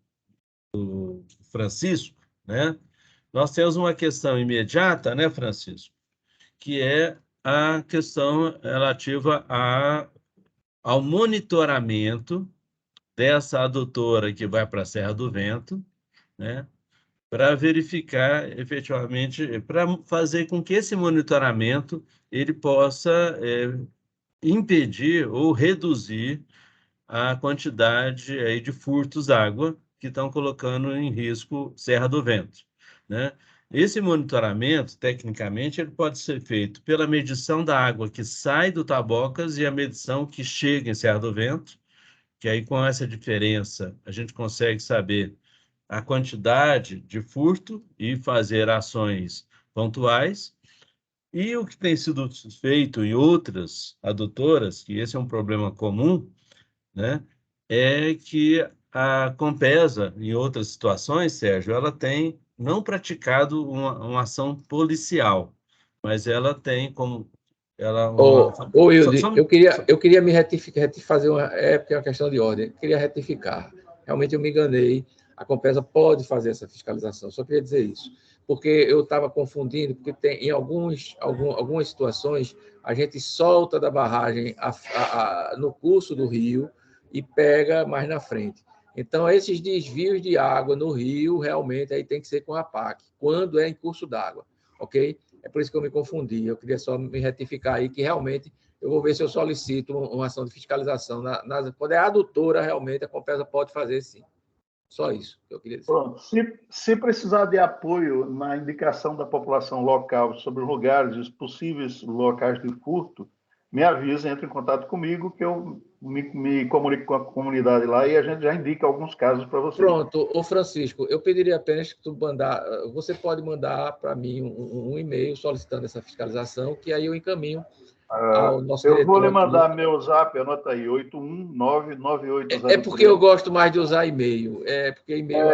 Francisco, né, nós temos uma questão imediata, né, Francisco, que é a questão relativa ao monitoramento dessa adutora que vai para a Serra do Vento, né, para verificar efetivamente, para fazer com que esse monitoramento ele possa impedir ou reduzir a quantidade aí de furtos d'água que estão colocando em risco Serra do Vento, né? Esse monitoramento, tecnicamente, ele pode ser feito pela medição da água que sai do Tabocas e a medição que chega em Serra do Vento, que aí com essa diferença a gente consegue saber a quantidade de furto e fazer ações pontuais. E o que tem sido feito em outras adutoras, que esse é um problema comum, né, é que a Compesa, em outras situações, Sérgio, ela tem não praticado uma ação policial, mas ela tem como... Wilde, eu queria me retificar, fazer porque é uma questão de ordem, eu queria retificar. Realmente eu me enganei, a Compesa pode fazer essa fiscalização, só queria dizer isso. Porque eu estava confundindo, porque tem, em algumas situações, a gente solta da barragem no curso do rio e pega mais na frente. Então, esses desvios de água no rio, realmente, aí tem que ser com a PAC, quando é em curso d'água, ok? É por isso que eu me confundi. Eu queria só me retificar aí, que realmente eu vou ver se eu solicito uma ação de fiscalização. Quando é adutora, realmente, a Compesa pode fazer, sim. Só isso que eu queria dizer. Pronto. Se precisar de apoio na indicação da população local sobre os lugares, os possíveis locais de furto, me avise, entre em contato comigo, que eu me comunique com a comunidade lá e a gente já indica alguns casos para você. Pronto, ô Francisco, eu pediria apenas que você pode mandar para mim um e-mail solicitando essa fiscalização, que aí eu encaminho ao nosso eu diretor. vou lhe mandar meu zap, anota aí, 8199803. É porque eu gosto mais de usar e-mail. Porque e-mail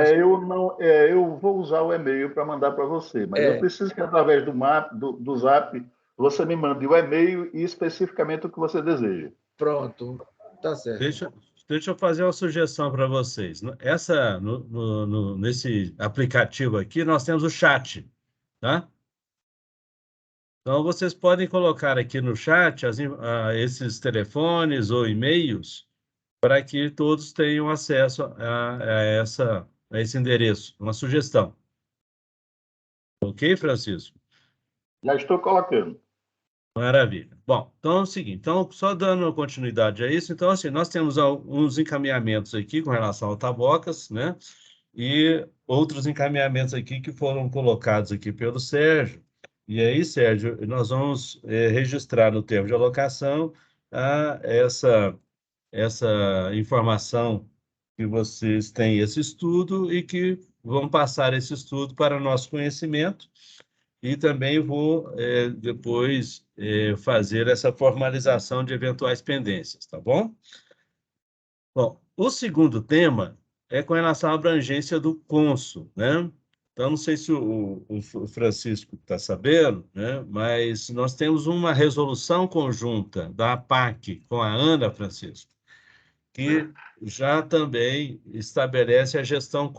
eu vou usar o e-mail para mandar para você, mas eu preciso que através do zap você me mande o e-mail e especificamente o que você deseja. Pronto, tá certo. Deixa eu fazer uma sugestão para vocês. Nesse aplicativo aqui, nós temos o chat, tá? Então, vocês podem colocar aqui no chat esses telefones ou e-mails para que todos tenham acesso a esse endereço. Uma sugestão. Ok, Francisco? Já estou colocando. Maravilha. Bom, então é o seguinte, só dando continuidade a isso, então assim, nós temos alguns encaminhamentos aqui com relação ao Tabocas, né? E outros encaminhamentos aqui que foram colocados aqui pelo Sérgio. E aí, Sérgio, nós vamos registrar no termo de alocação essa informação que vocês têm esse estudo e que vão passar esse estudo para o nosso conhecimento. E também vou, depois, fazer essa formalização de eventuais pendências, tá bom? Bom, o segundo tema é com relação à abrangência do cônsul, né? Então, não sei se o Francisco está sabendo, né? Mas nós temos uma resolução conjunta da APAC com a ANA, Francisco, que já também estabelece a gestão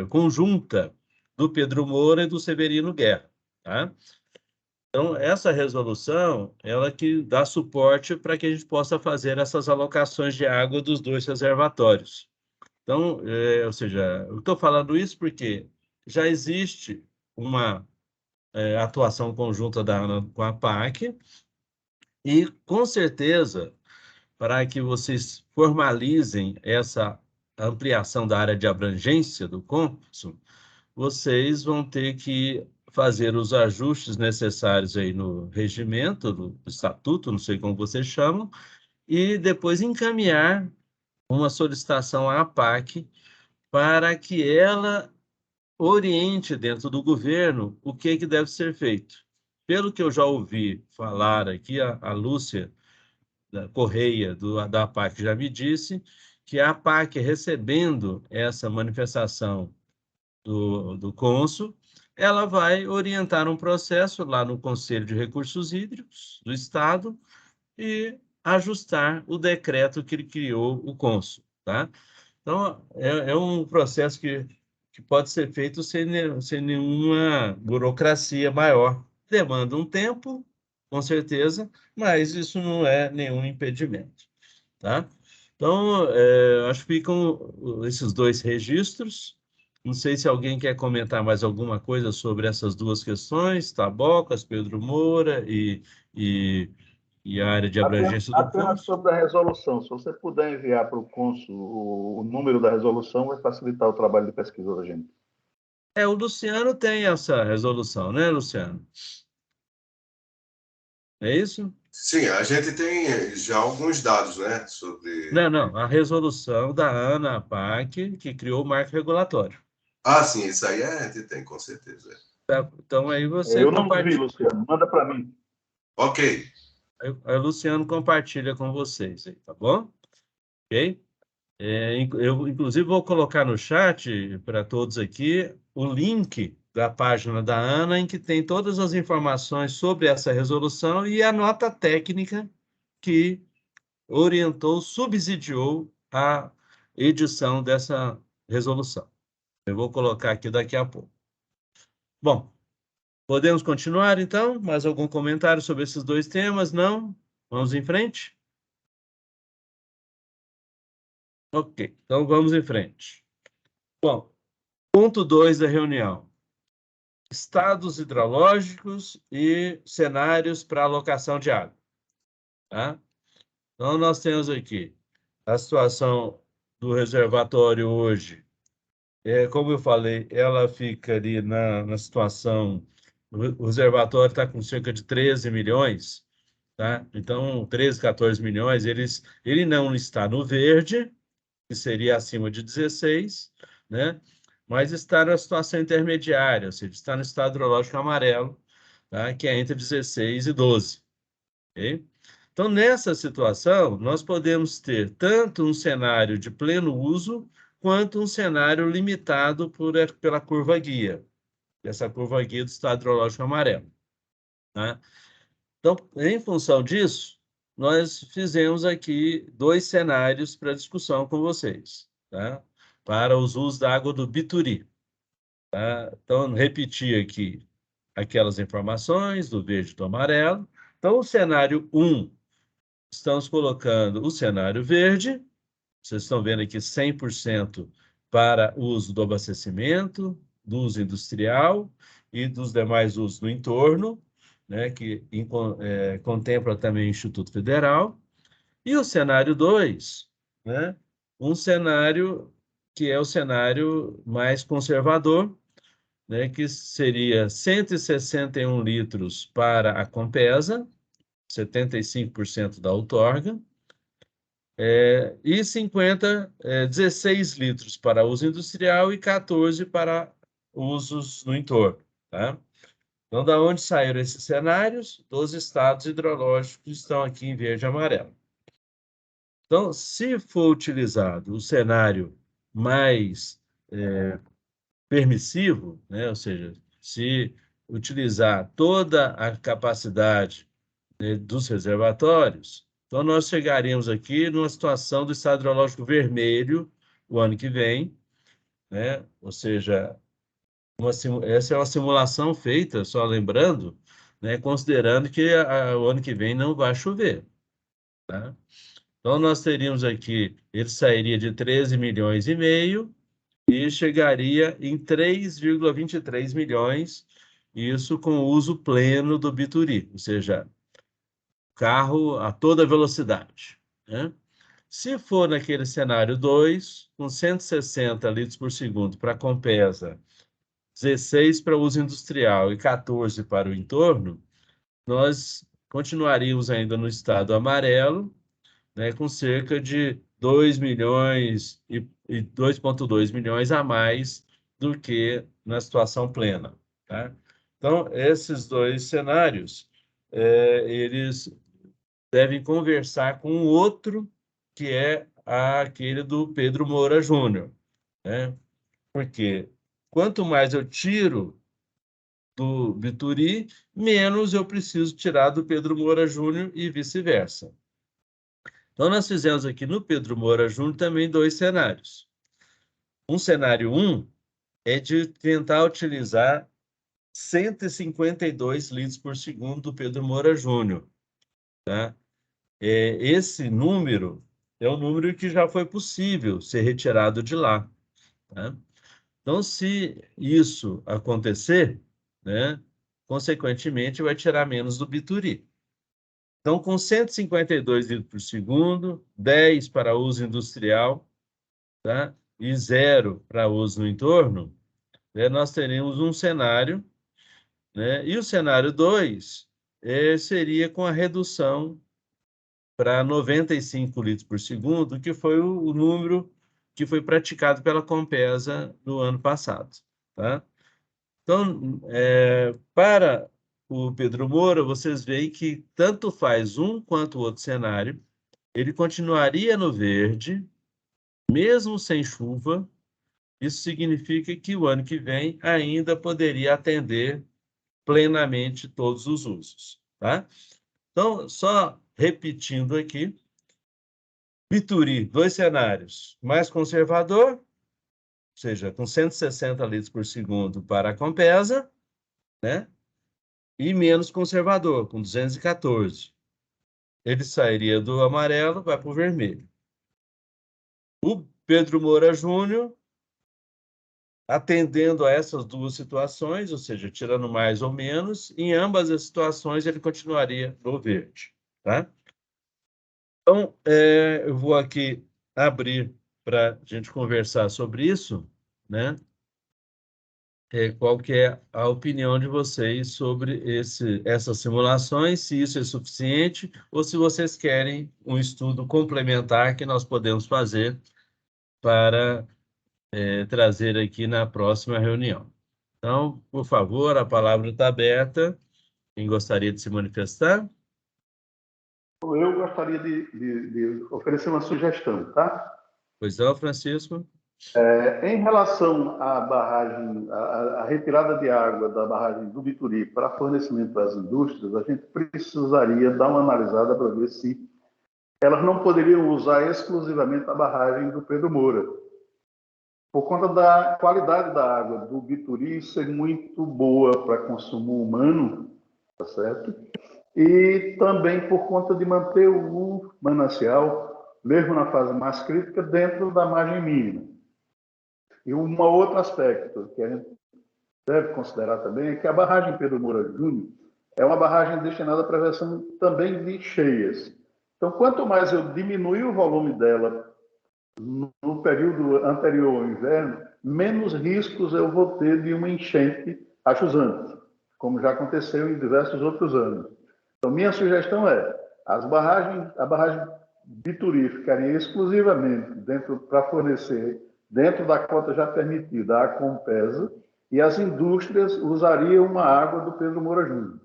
conjunta do Pedro Moura e do Severino Guerra, tá? Então, essa resolução, ela que dá suporte para que a gente possa fazer essas alocações de água dos dois reservatórios. Então, ou seja, eu estou falando isso porque já existe uma atuação conjunta da ANA com a PAC e, com certeza, para que vocês formalizem essa ampliação da área de abrangência do cônsul, vocês vão ter que fazer os ajustes necessários aí no regimento, no estatuto, não sei como vocês chamam, e depois encaminhar uma solicitação à APAC para que ela oriente dentro do governo o que deve ser feito. Pelo que eu já ouvi falar aqui, a Lúcia da Correia da APAC já me disse que a APAC, recebendo essa manifestação do cônsul, ela vai orientar um processo lá no Conselho de Recursos Hídricos do Estado e ajustar o decreto que ele criou o cônsul, tá? Então, é um processo que pode ser feito sem nenhuma burocracia maior. Demanda um tempo, com certeza, mas isso não é nenhum impedimento, tá? Então, acho que ficam esses dois registros. Não sei se alguém quer comentar mais alguma coisa sobre essas duas questões, Tabocas, Pedro Moura e a área de abrangência do cônsul. Apenas sobre a resolução. Se você puder enviar para o cônsul o número da resolução, vai facilitar o trabalho de pesquisa da gente. O Luciano tem essa resolução, né, Luciano? É isso? Sim, a gente tem já alguns dados, né, sobre... Não, a resolução da ANA APAC, que criou o marco regulatório. Sim, isso aí a gente tem, com certeza. Tá, então, aí você eu não vi, Luciano. Manda para mim. Ok. Aí o Luciano compartilha com vocês, aí, tá bom? Ok? Eu, inclusive, vou colocar no chat para todos aqui o link da página da ANA, em que tem todas as informações sobre essa resolução e a nota técnica que orientou, subsidiou a edição dessa resolução. Eu vou colocar aqui daqui a pouco. Bom, podemos continuar, então? Mais algum comentário sobre esses dois temas? Não? Vamos em frente? Ok, então vamos em frente. Bom, ponto 2 da reunião. Estados hidrológicos e cenários para alocação de água. Tá? Então, nós temos aqui a situação do reservatório hoje. Como eu falei, ela fica ali na situação... O reservatório está com cerca de 13 milhões tá? Então, 13, 14 milhões, ele não está no verde, que seria acima de 16, né? Mas está na situação intermediária, ou seja, está no estado hidrológico amarelo, tá? Que é entre 16 e 12. Okay? Então, nessa situação, nós podemos ter tanto um cenário de pleno uso, quanto um cenário limitado pela curva guia, essa curva guia do estado hidrológico amarelo. Tá? Então, em função disso, nós fizemos aqui 2 cenários para discussão com vocês, tá? Para os usos da água do Bituri. Tá? Então, repetir aqui aquelas informações do verde e do amarelo. Então, o cenário 1, estamos colocando o cenário verde, vocês estão vendo aqui 100% para uso do abastecimento, do uso industrial e dos demais usos no entorno, né, que contempla também o Instituto Federal. E o cenário 2, né, um cenário que é o cenário mais conservador, né, que seria 161 litros para a Compesa, 75% da outorga, e 16 litros para uso industrial e 14 para usos no entorno. Tá? Então, da onde saíram esses cenários? Dos estados hidrológicos que estão aqui em verde e amarelo. Então, se for utilizado o cenário mais permissivo, né? Ou seja, se utilizar toda a capacidade, né, dos reservatórios, então nós chegaríamos aqui numa situação do estado hidrológico vermelho o ano que vem, né? Ou seja, essa é uma simulação feita, só lembrando, né, considerando que o ano que vem não vai chover. Tá? Então, nós teríamos aqui, ele sairia de 13 milhões e meio e chegaria em 3,23 milhões, isso com o uso pleno do Bituri, ou seja, carro a toda velocidade. Né? Se for naquele cenário 2, com 160 litros por segundo para a Compesa, 16 para uso industrial e 14 para o entorno, nós continuaríamos ainda no estado amarelo, né, com cerca de 2 milhões e 2,2 milhões a mais do que na situação plena. Tá? Então, esses 2 cenários, eles devem conversar com o outro, que é aquele do Pedro Moura Júnior. Né? Porque quanto mais eu tiro do Bituri, menos eu preciso tirar do Pedro Moura Júnior e vice-versa. Então, nós fizemos aqui no Pedro Moura Júnior também 2 cenários. Um cenário 1 é de tentar utilizar 152 litros por segundo do Pedro Moura Júnior. Tá? Esse número é um número que já foi possível ser retirado de lá. Tá? Então, se isso acontecer, né, consequentemente, vai tirar menos do Bituri. Então, com 152 litros por segundo, 10 para uso industrial, tá? E 0 para uso no entorno, né, nós teremos um cenário, né? E o cenário 2 seria com a redução para 95 litros por segundo, que foi o número que foi praticado pela Compesa no ano passado. Tá? Então, para o Pedro Moura, vocês veem que tanto faz um quanto o outro cenário, ele continuaria no verde, mesmo sem chuva. Isso significa que o ano que vem ainda poderia atender plenamente todos os usos. Tá? Então, só repetindo aqui, Bituri, 2 cenários, mais conservador, ou seja, com 160 litros por segundo para a Compesa, né? E menos conservador, com 214. Ele sairia do amarelo, vai para o vermelho. O Pedro Moura Júnior, atendendo a essas 2 situações, ou seja, tirando mais ou menos, em ambas as situações ele continuaria no verde. Tá? Então, eu vou aqui abrir para a gente conversar sobre isso, né? qual que é a opinião de vocês sobre essas simulações, se isso é suficiente ou se vocês querem um estudo complementar que nós podemos fazer para trazer aqui na próxima reunião. Então, por favor, a palavra está aberta. Quem gostaria de se manifestar? Eu gostaria de oferecer uma sugestão, tá? Pois não, Francisco? Em relação à barragem, à retirada de água da barragem do Bituri para fornecimento às indústrias, a gente precisaria dar uma analisada para ver se elas não poderiam usar exclusivamente a barragem do Pedro Moura, por conta da qualidade da água do Bituri ser muito boa para consumo humano, tá certo? E também por conta de manter o manancial, mesmo na fase mais crítica, dentro da margem mínima. E um outro aspecto que a gente deve considerar também é que a barragem Pedro Moura Júnior é uma barragem destinada à prevenção também de cheias. Então, quanto mais eu diminuir o volume dela no período anterior ao inverno, menos riscos eu vou ter de uma enchente achusante, como já aconteceu em diversos outros anos. Então, minha sugestão é a barragem Bituri ficaria exclusivamente para fornecer dentro da cota já permitida à Compesa, e as indústrias usariam a água do Pedro Moura Júnior.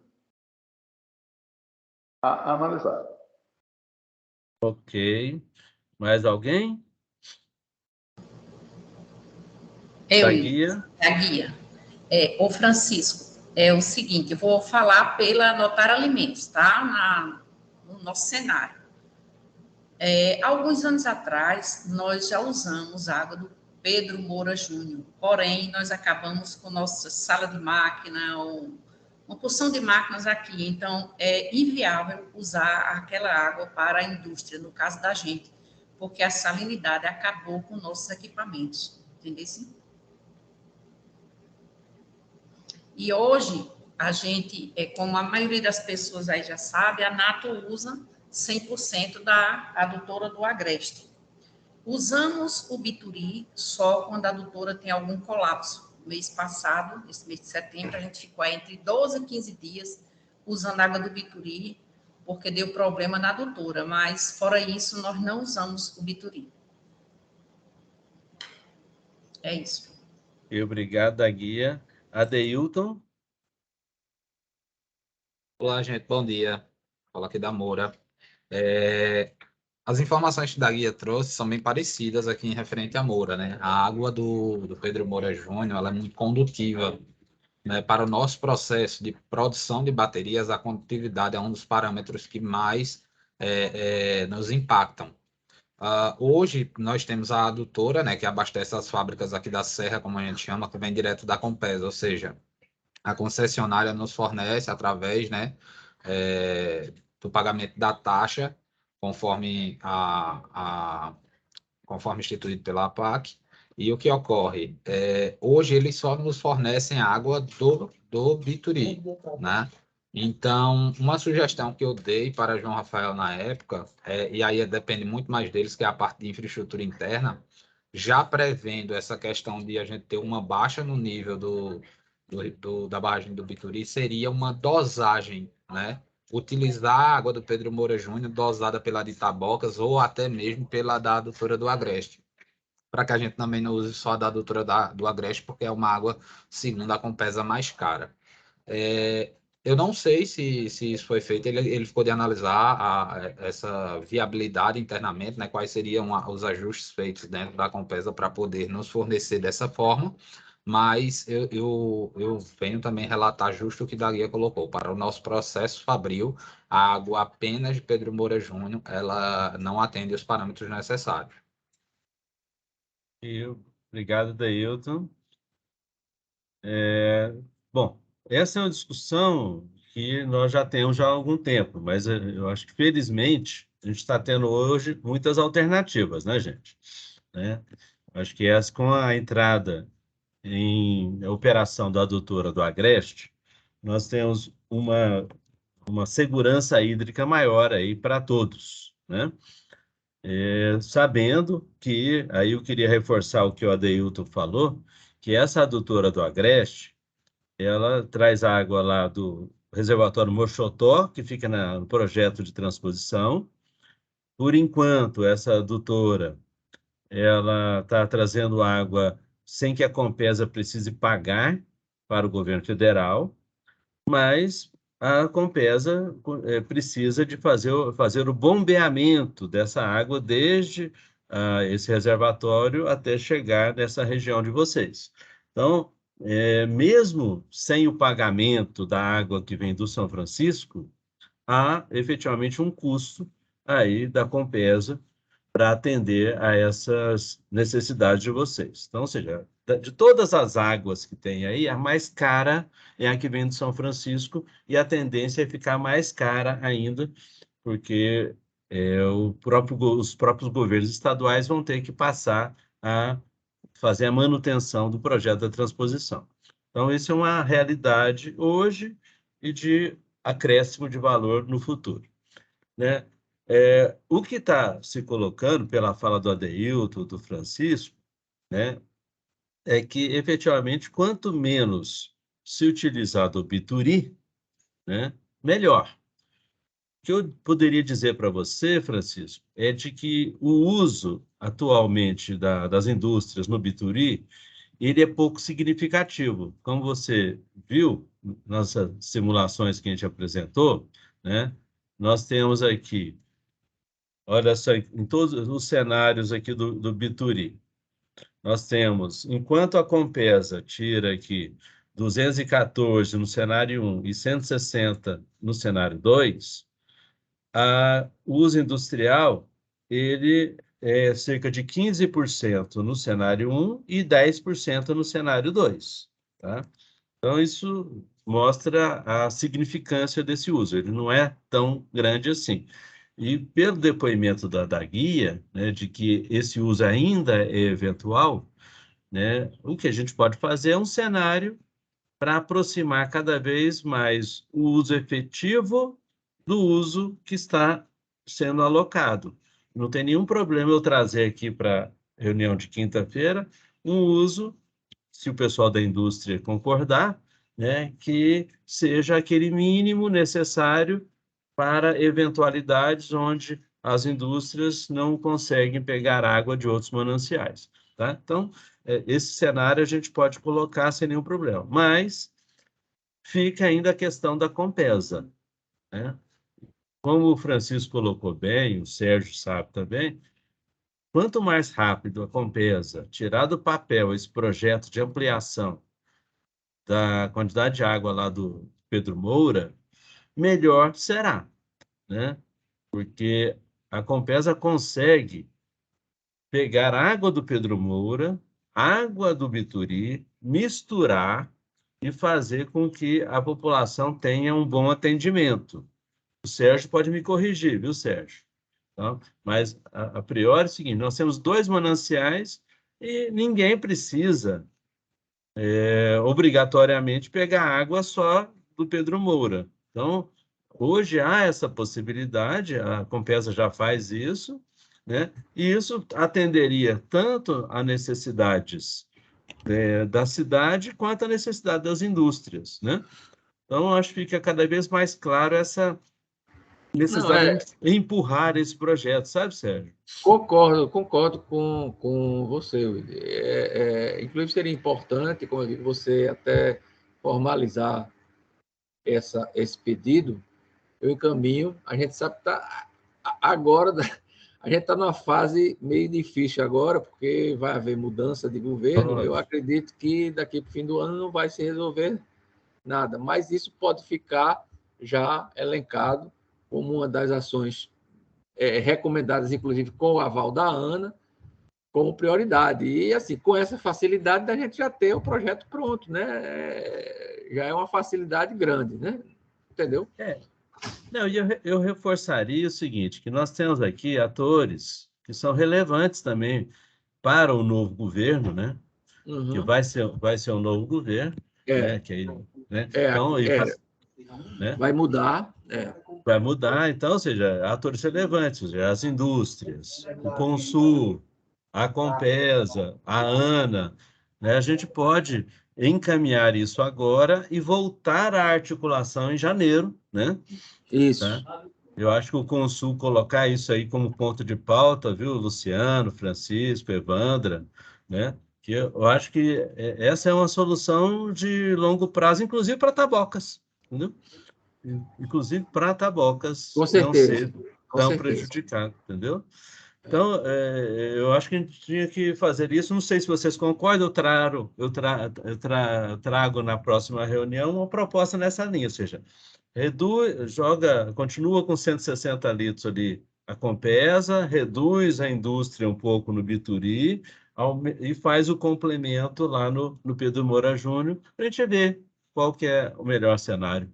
A analisar. Ok. Mais alguém? Da guia? Da guia. Ô Francisco, é o seguinte, eu vou falar pela Notar Alimentos, tá? No nosso cenário. Alguns anos atrás, nós já usamos água do Pedro Moura Júnior, porém, nós acabamos com nossa sala de máquina, ou uma porção de máquinas aqui, então é inviável usar aquela água para a indústria, no caso da gente, porque a salinidade acabou com nossos equipamentos, entendeu? E hoje, a gente, como a maioria das pessoas aí já sabe, a Nato usa 100% da adutora do Agreste. Usamos o Bituri só quando a adutora tem algum colapso. No mês passado, esse mês de setembro, a gente ficou entre 12 e 15 dias usando água do Bituri, porque deu problema na adutora, mas fora isso, nós não usamos o Bituri. É isso. Obrigado, guia. Adeilton? Olá, gente, bom dia. Fala aqui da Moura. As informações que a guia trouxe são bem parecidas aqui em referente à Moura, né? A água do Pedro Moura Júnior, ela é muito condutiva, né? Para o nosso processo de produção de baterias, a condutividade é um dos parâmetros que mais nos impactam. Hoje, nós temos a adutora, né, que abastece as fábricas aqui da Serra, como a gente chama, que vem direto da Compesa, ou seja, a concessionária nos fornece através, né, do pagamento da taxa, conforme conforme instituído pela APAC. E o que ocorre? Hoje, eles só nos fornecem água do Bituri, né? Então, uma sugestão que eu dei para João Rafael na época, e aí depende muito mais deles, que é a parte de infraestrutura interna, já prevendo essa questão de a gente ter uma baixa no nível da barragem do Bituri, seria uma dosagem, né? Utilizar a água do Pedro Moura Júnior, dosada pela de Tabocas, ou até mesmo pela da adutora do Agreste, para que a gente também não use só a da adutora do Agreste, porque é uma água, segundo a Compesa, mais cara. Eu não sei se isso foi feito, ele ficou de analisar essa viabilidade internamente, né, quais seriam os ajustes feitos dentro da Compesa para poder nos fornecer dessa forma, mas eu venho também relatar justo o que Daria colocou. Para o nosso processo fabril, a água apenas de Pedro Moura Júnior, ela não atende os parâmetros necessários. Obrigado, Dailton. Bom, essa é uma discussão que nós já temos há algum tempo, mas eu acho que, felizmente, a gente está tendo hoje muitas alternativas, né, gente? Acho que com a entrada em operação da adutora do Agreste, nós temos uma segurança hídrica maior aí para todos, né? Sabendo que, aí eu queria reforçar o que o Adeilton falou, que essa adutora do Agreste, ela traz água lá do reservatório Mochotó, que fica no projeto de transposição. Por enquanto, essa adutora ela está trazendo água sem que a Compesa precise pagar para o governo federal, mas a Compesa precisa de fazer o bombeamento dessa água desde esse reservatório até chegar nessa região de vocês. Então, mesmo sem o pagamento da água que vem do São Francisco, há efetivamente um custo aí da Compesa para atender a essas necessidades de vocês. Então, ou seja, de todas as águas que tem aí, a mais cara é a que vem do São Francisco, e a tendência é ficar mais cara ainda, porque os próprios governos estaduais vão ter que passar a fazer a manutenção do projeto da transposição. Então, isso é uma realidade hoje e de acréscimo de valor no futuro, né? O que está se colocando pela fala do Adeilton, do Francisco, né, é que, efetivamente, quanto menos se utilizar do bituri, né, melhor. O que eu poderia dizer para você, Francisco, é de que o uso atualmente das indústrias no bituri, ele é pouco significativo. Como você viu nas simulações que a gente apresentou, né, nós temos aqui, olha só, em todos os cenários aqui do bituri, nós temos, enquanto a Compesa tira aqui 214 no cenário 1 e 160 no cenário 2, o uso industrial, ele é cerca de 15% no cenário 1 e 10% no cenário 2, tá? Então, isso mostra a significância desse uso, ele não é tão grande assim. E pelo depoimento da guia, né, de que esse uso ainda é eventual, né, o que a gente pode fazer é um cenário para aproximar cada vez mais o uso efetivo do uso que está sendo alocado. Não tem nenhum problema eu trazer aqui para a reunião de quinta-feira um uso, se o pessoal da indústria concordar, né, que seja aquele mínimo necessário para eventualidades onde as indústrias não conseguem pegar água de outros mananciais, tá? Então, esse cenário a gente pode colocar sem nenhum problema, mas fica ainda a questão da Compesa, né? Como o Francisco colocou bem, o Sérgio sabe também, quanto mais rápido a Compesa tirar do papel esse projeto de ampliação da quantidade de água lá do Pedro Moura, melhor será, né? Porque a Compesa consegue pegar água do Pedro Moura, água do Bituri, misturar e fazer com que a população tenha um bom atendimento. O Sérgio pode me corrigir, viu, Sérgio? Então, mas, a priori, é o seguinte, nós temos 2 mananciais e ninguém precisa obrigatoriamente pegar água só do Pedro Moura. Então, hoje há essa possibilidade, a Compesa já faz isso, né? E isso atenderia tanto a necessidades da cidade quanto a necessidade das indústrias, né? Então, acho que fica cada vez mais claro essa necessidade de empurrar esse projeto, sabe, Sérgio? Concordo com você, Willy. Inclusive, seria importante, como eu digo, você até formalizar esse pedido. Eu encaminho. A gente sabe que agora a gente está numa fase meio difícil agora, porque vai haver mudança de governo. Eu acredito que daqui para o fim do ano não vai se resolver nada, mas isso pode ficar já elencado como uma das ações recomendadas, inclusive com o aval da ANA, como prioridade. E, assim, com essa facilidade da gente já ter o projeto pronto, né? Já é uma facilidade grande, né? Entendeu? Não, eu reforçaria o seguinte, que nós temos aqui atores que são relevantes também para o novo governo, né? Uhum. Que vai ser um novo governo, né? Que aí, né? Então, né? Vai mudar. Vai mudar, então, ou seja, atores relevantes, ou seja, as indústrias, o Consul, a Compesa, a ANA, né, a gente pode encaminhar isso agora e voltar à articulação em janeiro, né? Isso. Tá? Eu acho que o Consul colocar isso aí como ponto de pauta, viu, Luciano, Francisco, Evandra, né? Que eu acho que essa é uma solução de longo prazo, inclusive para Tabocas, entendeu? Inclusive para Tabocas Com não certeza. ser Com tão certeza. prejudicado, entendeu? Então, eu acho que a gente tinha que fazer isso. Não sei se vocês concordam, eu trago na próxima reunião uma proposta nessa linha, ou seja, continua com 160 litros ali a Compesa, reduz a indústria um pouco no Bituri e faz o complemento lá no Pedro Moura Júnior, para a gente ver qual que é o melhor cenário.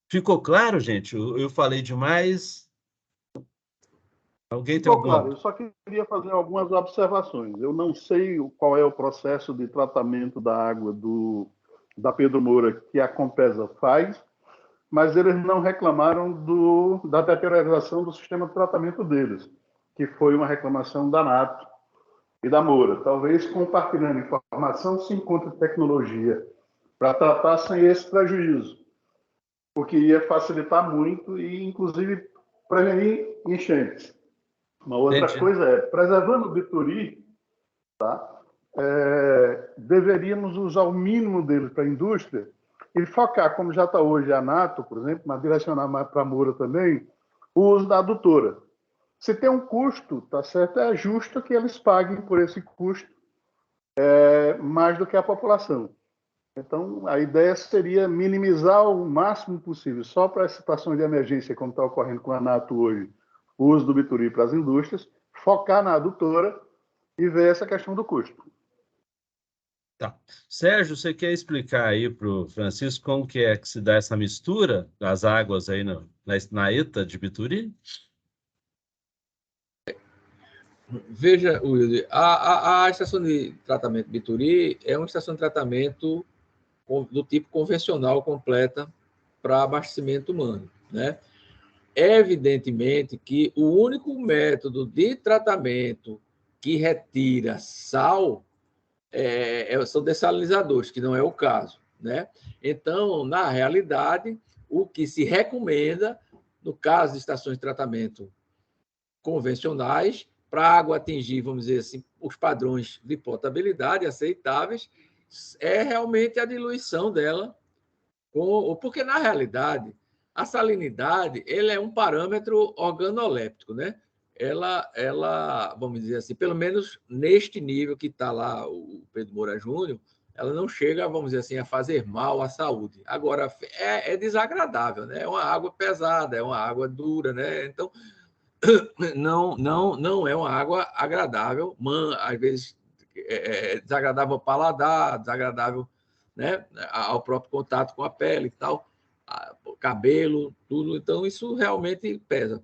Ficou claro, gente? Eu falei demais. Alguém tem Ficou alguma... claro, eu só queria fazer algumas observações. Eu não sei qual é o processo de tratamento da água da Pedro Moura que a Compesa faz, mas eles não reclamaram da deterioração do sistema de tratamento deles, que foi uma reclamação da Nato e da Moura. Talvez compartilhando informação se encontre tecnologia para tratar sem esse prejuízo, porque ia facilitar muito e, inclusive, prevenir enchentes. Uma outra coisa é, preservando o Bituri, tá? Deveríamos usar o mínimo dele para a indústria e focar, como já está hoje a Nato, por exemplo, mas direcionar mais para a Moura também, o uso da adutora. Se tem um custo, tá certo, é justo que eles paguem por esse custo mais do que a população. Então, a ideia seria minimizar o máximo possível, só para a situação de emergência, como está ocorrendo com a Nato hoje, o uso do Bituri para as indústrias, focar na adutora e ver essa questão do custo. Tá. Sérgio, você quer explicar aí para o Francisco como que é que se dá essa mistura das águas aí na ETA de Bituri? Veja, Wilde, a estação de tratamento Bituri é uma estação de tratamento do tipo convencional completa para abastecimento humano, né? Evidentemente que o único método de tratamento que retira sal são dessalinizadores, que não é o caso, né? Então, na realidade, o que se recomenda, no caso de estações de tratamento convencionais, para a água atingir, vamos dizer assim, os padrões de potabilidade aceitáveis, é realmente a diluição dela, porque, na realidade, a salinidade ele é um parâmetro organoléptico, né? Ela, vamos dizer assim, pelo menos neste nível que está lá o Pedro Moura Júnior, ela não chega, vamos dizer assim, a fazer mal à saúde. Agora, é desagradável, né? É uma água pesada, é uma água dura, né? Então, não é uma água agradável, às vezes desagradável ao paladar, desagradável, né, ao próprio contato com a pele e tal, cabelo, tudo. Então, isso realmente pesa.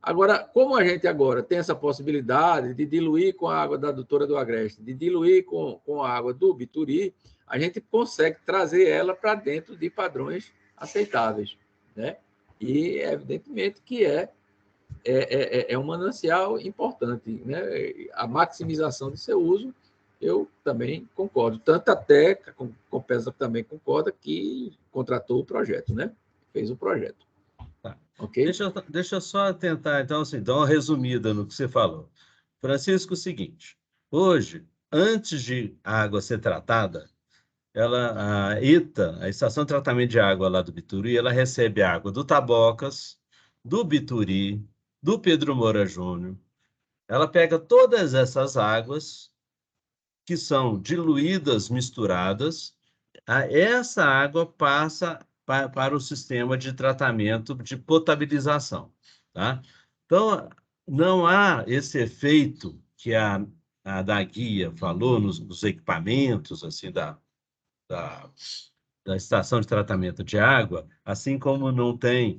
Agora, como a gente agora tem essa possibilidade de diluir com a água da adutora do Agreste, de diluir com a água do Bituri, a gente consegue trazer ela para dentro de padrões aceitáveis, né? E, evidentemente, que é um manancial importante, né? A maximização de seu uso, eu também concordo. Tanto até que a Compesa também concorda que contratou o projeto, né? Fez o projeto. Tá. Ok? Deixa eu só tentar, então, assim, dar uma resumida no que você falou. Francisco, o seguinte, hoje, antes de a água ser tratada, a ETA, a Estação de Tratamento de Água lá do Bituri, ela recebe água do Tabocas, do Bituri, do Pedro Moura Júnior. Ela pega todas essas águas que são diluídas, misturadas, essa água passa para o sistema de tratamento de potabilização, tá? Então, não há esse efeito que a da guia falou nos equipamentos assim da estação de tratamento de água, assim como não tem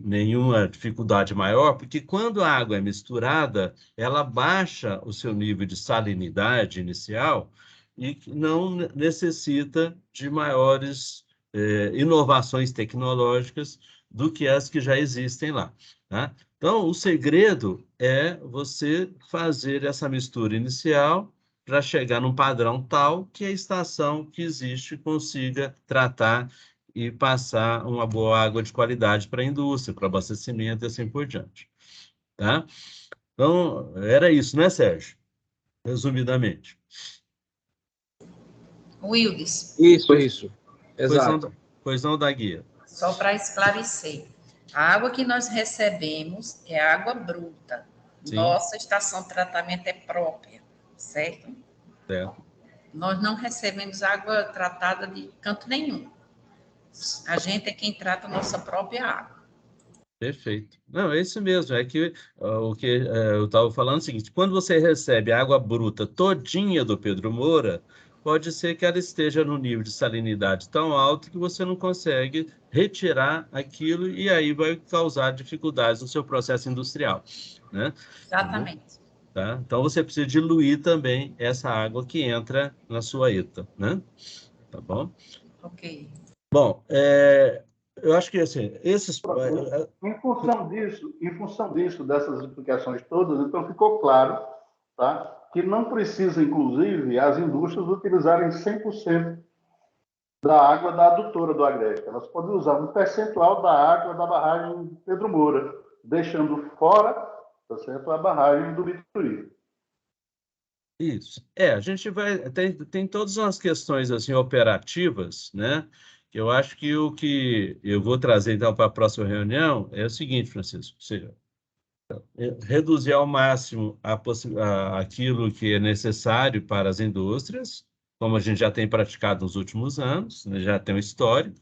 nenhuma dificuldade maior, porque quando a água é misturada, ela baixa o seu nível de salinidade inicial e não necessita de maiores inovações tecnológicas do que as que já existem lá, tá? Então, o segredo é você fazer essa mistura inicial para chegar num padrão tal que a estação que existe consiga tratar e passar uma boa água de qualidade para a indústria, para abastecimento e assim por diante. Tá? Então, era isso, né, Sérgio? Resumidamente. Wildes. Isso. Exato. Pois não da guia. Só para esclarecer. A água que nós recebemos é água bruta. Sim. Nossa estação de tratamento é própria, certo? Certo. Nós não recebemos água tratada de canto nenhum. A gente é quem trata a nossa própria água. Perfeito. Não, é isso mesmo. É que o que eu estava falando é o seguinte: quando você recebe a água bruta todinha do Pedro Moura, pode ser que ela esteja no nível de salinidade tão alto que você não consegue retirar aquilo e aí vai causar dificuldades no seu processo industrial, né? Exatamente. Tá? Então você precisa diluir também essa água que entra na sua ETA, né? Tá bom? Ok. Bom, eu acho que assim, Em função disso, dessas explicações todas, então ficou claro, tá, que não precisa, inclusive, as indústrias utilizarem 100% da água da adutora do Agreste. Elas podem usar um percentual da água da barragem de Pedro Moura, deixando fora, tá certo, a barragem do Bituri. Isso. A gente vai. Tem todas umas questões assim, operativas, né? Eu acho que o que eu vou trazer, então, para a próxima reunião é o seguinte, Francisco: reduzir ao máximo aquilo que é necessário para as indústrias, como a gente já tem praticado nos últimos anos, né? Já tem um histórico,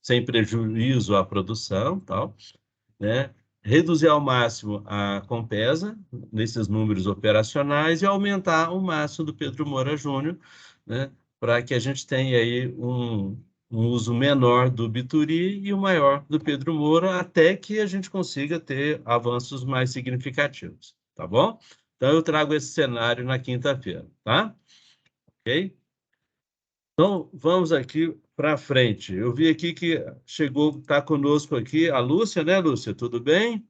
sem prejuízo à produção, tal, né? Reduzir ao máximo a Compesa, nesses números operacionais, e aumentar o máximo do Pedro Moura Júnior, né? Para que a gente tenha aí um uso menor do Bituri e o maior do Pedro Moura, até que a gente consiga ter avanços mais significativos, tá bom? Então, eu trago esse cenário na quinta-feira, tá? Ok? Então, vamos aqui para frente. Eu vi aqui que está conosco aqui a Lúcia, né, Lúcia? Tudo bem?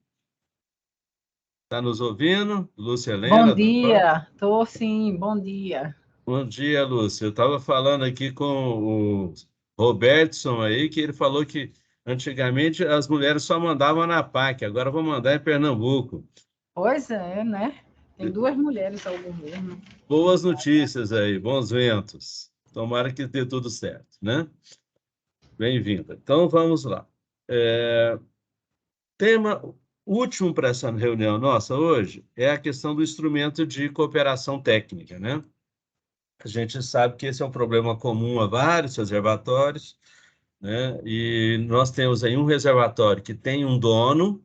Está nos ouvindo? Lúcia Helena? Bom dia, estou sim, bom dia. Bom dia, Lúcia. Eu estava falando aqui com o Robertson aí, que ele falou que antigamente as mulheres só mandavam na PAC, agora vão mandar em Pernambuco. Pois é, né? Tem 2 mulheres ao governo. Boas notícias aí, bons ventos. Tomara que dê tudo certo, né? Bem-vinda. Então, vamos lá. Tema último para essa reunião nossa hoje é a questão do instrumento de cooperação técnica, né? A gente sabe que esse é um problema comum a vários reservatórios, né? E nós temos aí um reservatório que tem um dono,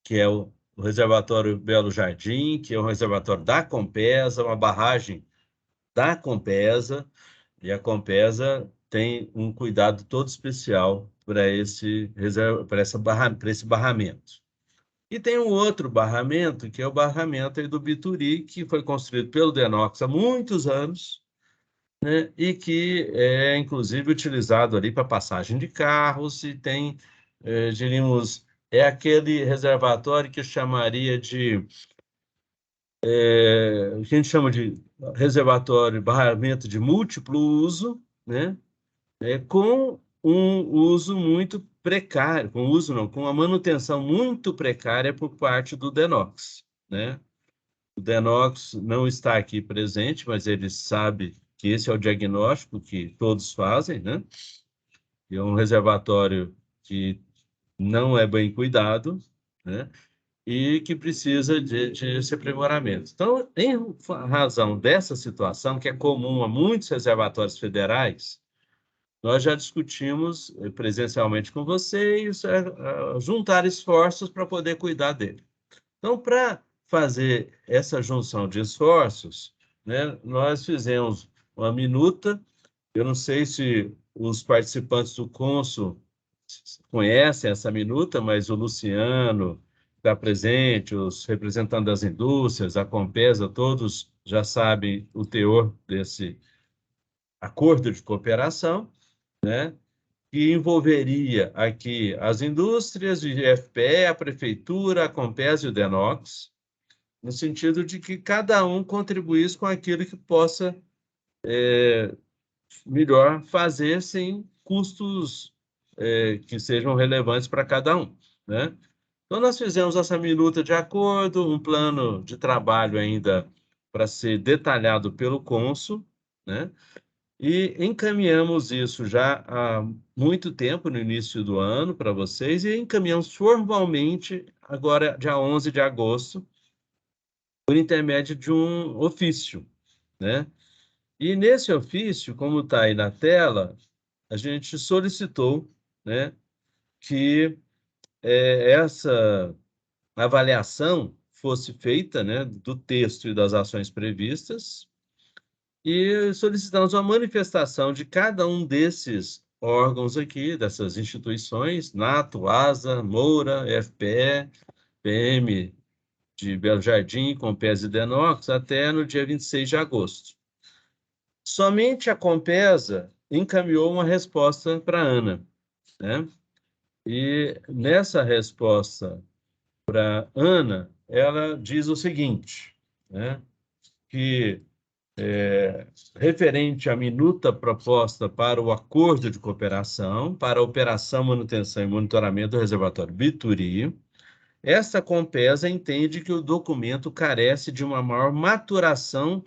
que é o reservatório Belo Jardim, que é um reservatório da Compesa, uma barragem da Compesa, e a Compesa tem um cuidado todo especial para esse barramento. E tem um outro barramento, que é o barramento aí do Bituri, que foi construído pelo Denox há muitos anos, né? E que é, inclusive, utilizado ali para passagem de carros e tem, diríamos, é aquele reservatório que eu chamaria de, a gente chama de reservatório, barramento de múltiplo uso, né? Com um uso muito precário, com a manutenção muito precária por parte do Denox, né? O Denox não está aqui presente, mas ele sabe que esse é o diagnóstico que todos fazem, né? É um reservatório que não é bem cuidado, né? E que precisa de esse aprimoramento. Então, em razão dessa situação, que é comum a muitos reservatórios federais, nós já discutimos presencialmente com vocês, juntar esforços para poder cuidar dele. Então, para fazer essa junção de esforços, né, nós fizemos uma minuta. Eu não sei se os participantes do Consul conhecem essa minuta, mas o Luciano está presente, os representantes das indústrias, a Compesa, todos já sabem o teor desse acordo de cooperação, né? Que envolveria aqui as indústrias de FPE, a prefeitura, a Compesa e o Denox, no sentido de que cada um contribuísse com aquilo que possa melhor fazer sem custos que sejam relevantes para cada um, né? Então, nós fizemos essa minuta de acordo, um plano de trabalho ainda para ser detalhado pelo cônsul, né? E encaminhamos isso já há muito tempo, no início do ano, para vocês, e encaminhamos formalmente agora, dia 11 de agosto, por intermédio de um ofício, né? E nesse ofício, como está aí na tela, a gente solicitou, né, que essa avaliação fosse feita, né, do texto e das ações previstas, e solicitamos uma manifestação de cada um desses órgãos aqui, dessas instituições, NATO, ASA, Moura, FPE, PM de Belo Jardim, Compesa e Denox, até no dia 26 de agosto. Somente a Compesa encaminhou uma resposta para a Ana, né? E nessa resposta para a Ana, ela diz o seguinte, né? Que referente à minuta proposta para o acordo de cooperação, para a operação, manutenção e monitoramento do reservatório Bituri, esta Compesa entende que o documento carece de uma maior maturação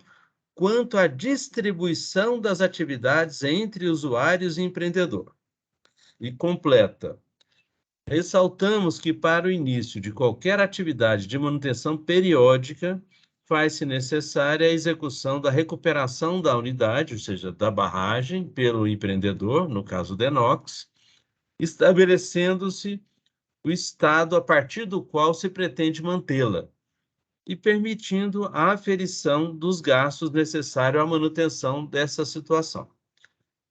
quanto à distribuição das atividades entre usuários e empreendedor. E completa. Ressaltamos que para o início de qualquer atividade de manutenção periódica, faz-se necessária a execução da recuperação da unidade, ou seja, da barragem, pelo empreendedor, no caso Denox, estabelecendo-se o estado a partir do qual se pretende mantê-la e permitindo a aferição dos gastos necessários à manutenção dessa situação.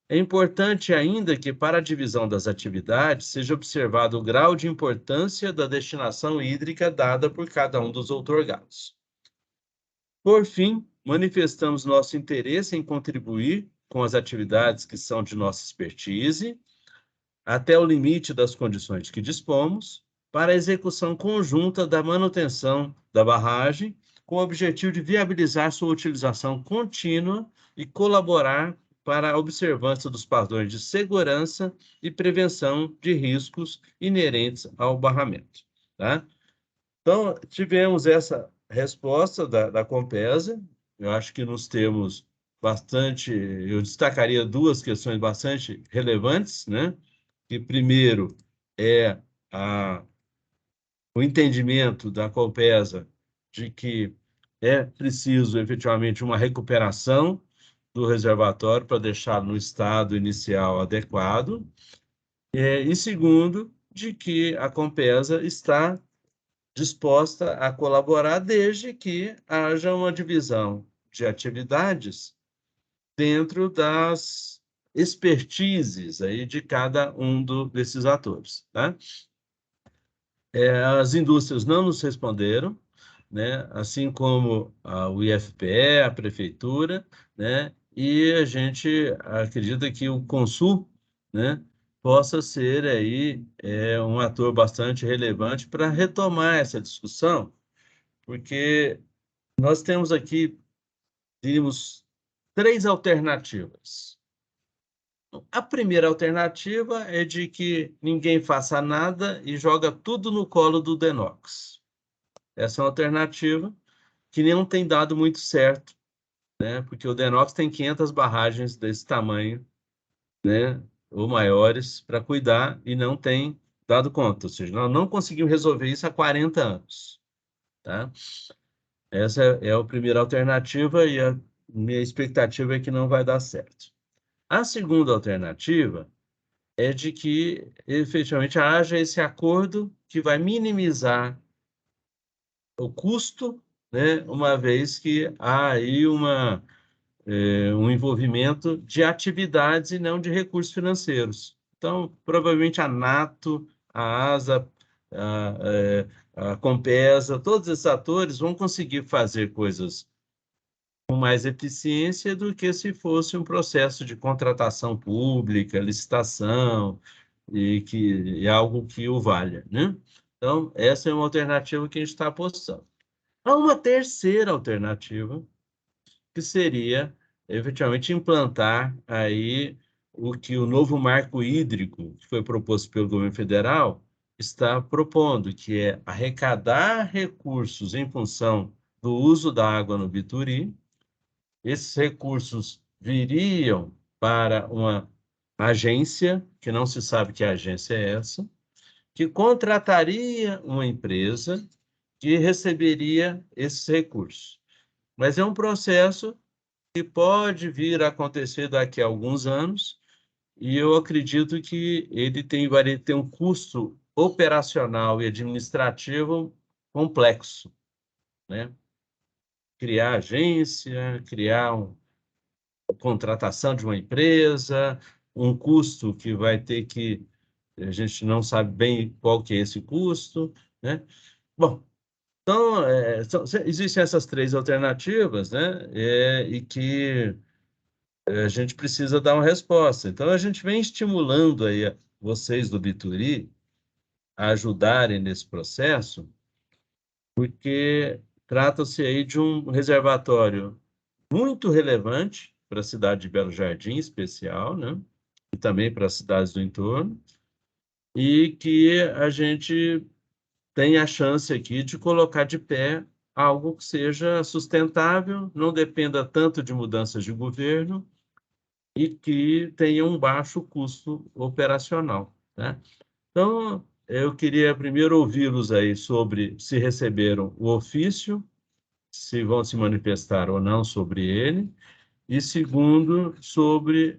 É importante ainda que, para a divisão das atividades, seja observado o grau de importância da destinação hídrica dada por cada um dos outorgados. Por fim, manifestamos nosso interesse em contribuir com as atividades que são de nossa expertise, até o limite das condições que dispomos, para a execução conjunta da manutenção da barragem, com o objetivo de viabilizar sua utilização contínua e colaborar para a observância dos padrões de segurança e prevenção de riscos inerentes ao barramento, tá? Então, tivemos essa resposta da Compesa. Eu acho que nos termos bastante, eu destacaria duas questões bastante relevantes, né? Que primeiro é o entendimento da Compesa de que é preciso efetivamente uma recuperação do reservatório para deixá-lo no estado inicial adequado, e segundo, de que a Compesa está disposta a colaborar desde que haja uma divisão de atividades dentro das expertises aí de cada um desses atores, tá? As indústrias não nos responderam, né? Assim como o IFPE, a prefeitura, né? E a gente acredita que o Consul, né, possa ser aí um ator bastante relevante para retomar essa discussão, porque nós temos aqui, diríamos, três alternativas. A primeira alternativa é de que ninguém faça nada e joga tudo no colo do Denox. Essa é uma alternativa que não tem dado muito certo, né? Porque o Denox tem 500 barragens desse tamanho, né, ou maiores, para cuidar e não tem dado conta. Ou seja, nós não conseguimos resolver isso há 40 anos. Tá? Essa é a primeira alternativa e a minha expectativa é que não vai dar certo. A segunda alternativa é de que, efetivamente, haja esse acordo que vai minimizar o custo, né, uma vez que há aí um envolvimento de atividades e não de recursos financeiros. Então, provavelmente a NATO, a ASA, a Compesa, todos esses atores vão conseguir fazer coisas com mais eficiência do que se fosse um processo de contratação pública, licitação, e algo que o valha, né? Então, essa é uma alternativa que a gente está apostando. Há uma terceira alternativa, que seria, efetivamente, implantar aí o que o novo marco hídrico, que foi proposto pelo governo federal, está propondo, que é arrecadar recursos em função do uso da água no Bituri. Esses recursos viriam para uma agência, que não se sabe que agência é essa, que contrataria uma empresa que receberia esses recursos. Mas é um processo que pode vir a acontecer daqui a alguns anos, e eu acredito que ele vai ter um custo operacional e administrativo complexo, né? Criar agência, criar contratação de uma empresa, um custo que vai ter que a gente não sabe bem qual que é esse custo, né? Bom, então, existem essas três alternativas, né? E que a gente precisa dar uma resposta. Então, a gente vem estimulando aí vocês do Bituri a ajudarem nesse processo, porque trata-se aí de um reservatório muito relevante para a cidade de Belo Jardim, em especial, né? E também para as cidades do entorno, e que a gente tem a chance aqui de colocar de pé algo que seja sustentável, não dependa tanto de mudanças de governo e que tenha um baixo custo operacional, né? Então, eu queria primeiro ouvi-los aí sobre se receberam o ofício, se vão se manifestar ou não sobre ele, e segundo, sobre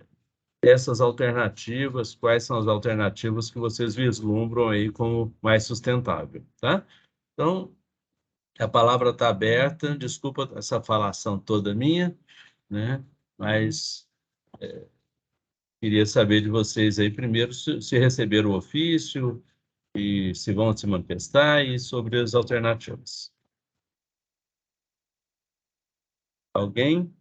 essas alternativas, quais são as alternativas que vocês vislumbram aí como mais sustentável, tá? Então, a palavra está aberta, desculpa essa falação toda minha, né? Mas queria saber de vocês aí, primeiro, se receberam o ofício e se vão se manifestar e sobre as alternativas. Alguém?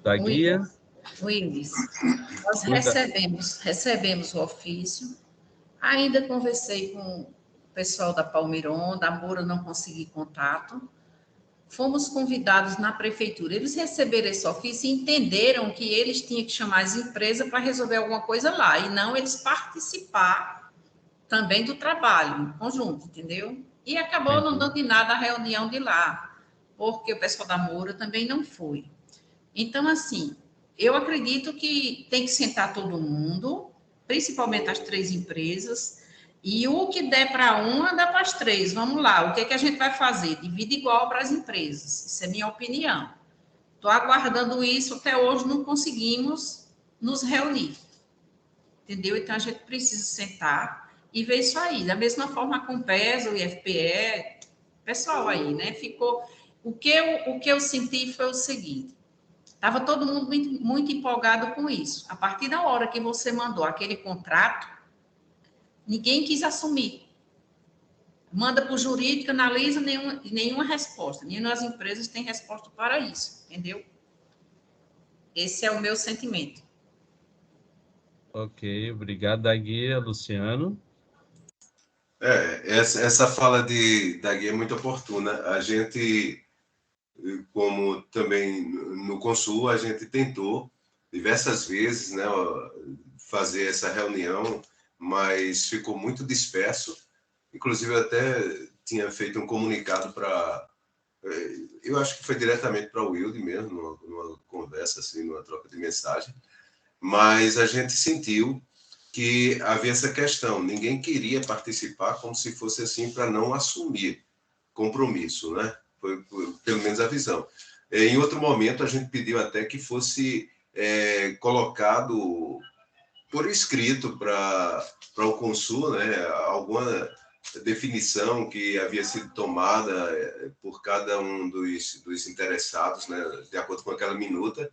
Da guia? Willis, nós recebemos o ofício. Ainda conversei com o pessoal da Palmeiron, da Moura não consegui contato. Fomos convidados na prefeitura. Eles receberam esse ofício e entenderam que eles tinham que chamar as empresas para resolver alguma coisa lá, e não eles participar também do trabalho em conjunto, entendeu? E acabou não dando de nada a reunião de lá, porque o pessoal da Moura também não foi. Então, assim, eu acredito que tem que sentar todo mundo, principalmente as três empresas, e o que der para uma, dá para as três. Vamos lá, o que é que a gente vai fazer? Divide igual para as empresas. Isso é minha opinião. Estou aguardando isso, até hoje não conseguimos nos reunir. Entendeu? Então, a gente precisa sentar e ver isso aí. Da mesma forma com o PES, o IFPE, pessoal aí, né? Ficou... O que eu senti foi o seguinte: estava todo mundo muito, muito empolgado com isso. A partir da hora que você mandou aquele contrato, ninguém quis assumir. Manda para o jurídico, analisa, nenhuma resposta. Nenhuma das empresas tem resposta para isso, entendeu? Esse é o meu sentimento. Ok, obrigado, da guia, Luciano. Essa fala da guia é muito oportuna. A gente, como também no Consul, a gente tentou diversas vezes, né, fazer essa reunião, mas ficou muito disperso. Inclusive, eu até tinha feito um comunicado para... Eu acho que foi diretamente para o Wilde mesmo, numa conversa, assim, numa troca de mensagem. Mas a gente sentiu que havia essa questão. Ninguém queria participar como se fosse assim para não assumir compromisso, né? Foi pelo menos a visão. Em outro momento, a gente pediu até que fosse colocado por escrito para o Consul, né? Alguma definição que havia sido tomada por cada um dos interessados, né? De acordo com aquela minuta,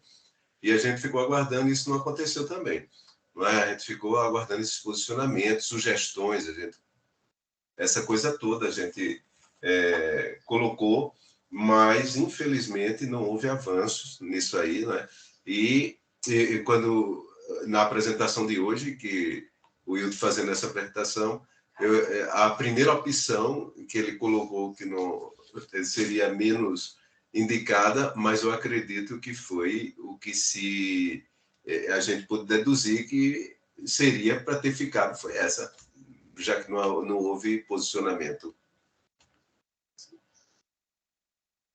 e a gente ficou aguardando, e isso não aconteceu também. Não é? A gente ficou aguardando esses posicionamentos, sugestões, essa coisa toda a gente colocou, mas infelizmente não houve avanços nisso aí, né? E quando na apresentação de hoje, que o Wilde fazendo essa apresentação, A primeira opção que ele colocou, que não seria menos indicada, mas eu acredito que foi o que a gente pôde deduzir que seria para ter ficado, foi essa, já que não houve posicionamento.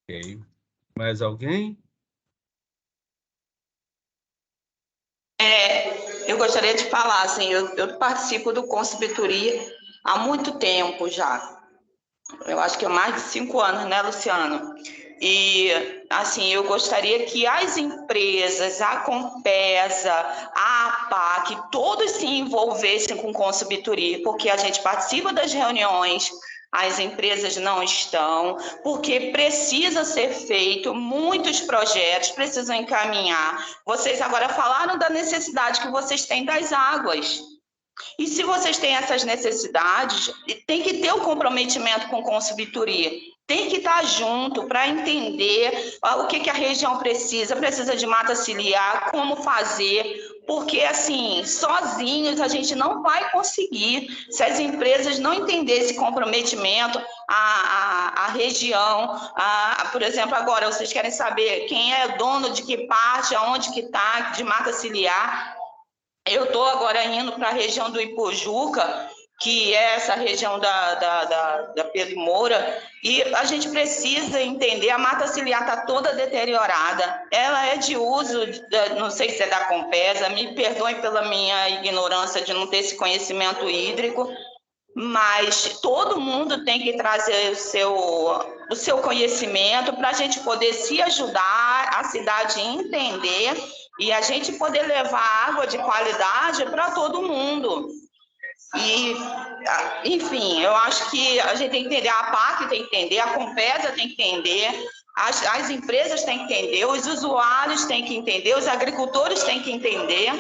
Ok. Mais alguém? Eu gostaria de falar, assim, eu participo do Consubitoria há muito tempo já. Eu acho que há mais de 5 anos, né, Luciano? E, assim, eu gostaria que as empresas, a Compesa, a APAC, todos se envolvessem com Consubitoria, porque a gente participa das reuniões, as empresas não estão, porque precisa ser feito, muitos projetos precisam encaminhar. Vocês agora falaram da necessidade que vocês têm das águas. E se vocês têm essas necessidades, tem que ter o comprometimento com Consubitoria, tem que estar junto para entender o que a região precisa de mata ciliar, como fazer, porque, assim, sozinhos a gente não vai conseguir. Se as empresas não entenderem esse comprometimento, a região, por exemplo, agora vocês querem saber quem é dono de que parte, aonde que está, de mata ciliar. Eu estou agora indo para a região do Ipojuca, que é essa região da Pedro Moura, e a gente precisa entender, a mata ciliar está toda deteriorada, ela é de uso, não sei se é da Compesa, me perdoem pela minha ignorância de não ter esse conhecimento hídrico, mas todo mundo tem que trazer o seu conhecimento para a gente poder se ajudar, a cidade entender e a gente poder levar água de qualidade para todo mundo. E, enfim, eu acho que a gente tem que entender, a APAC tem que entender, a Compesa tem que entender, as empresas têm que entender, os usuários têm que entender, os agricultores têm que entender,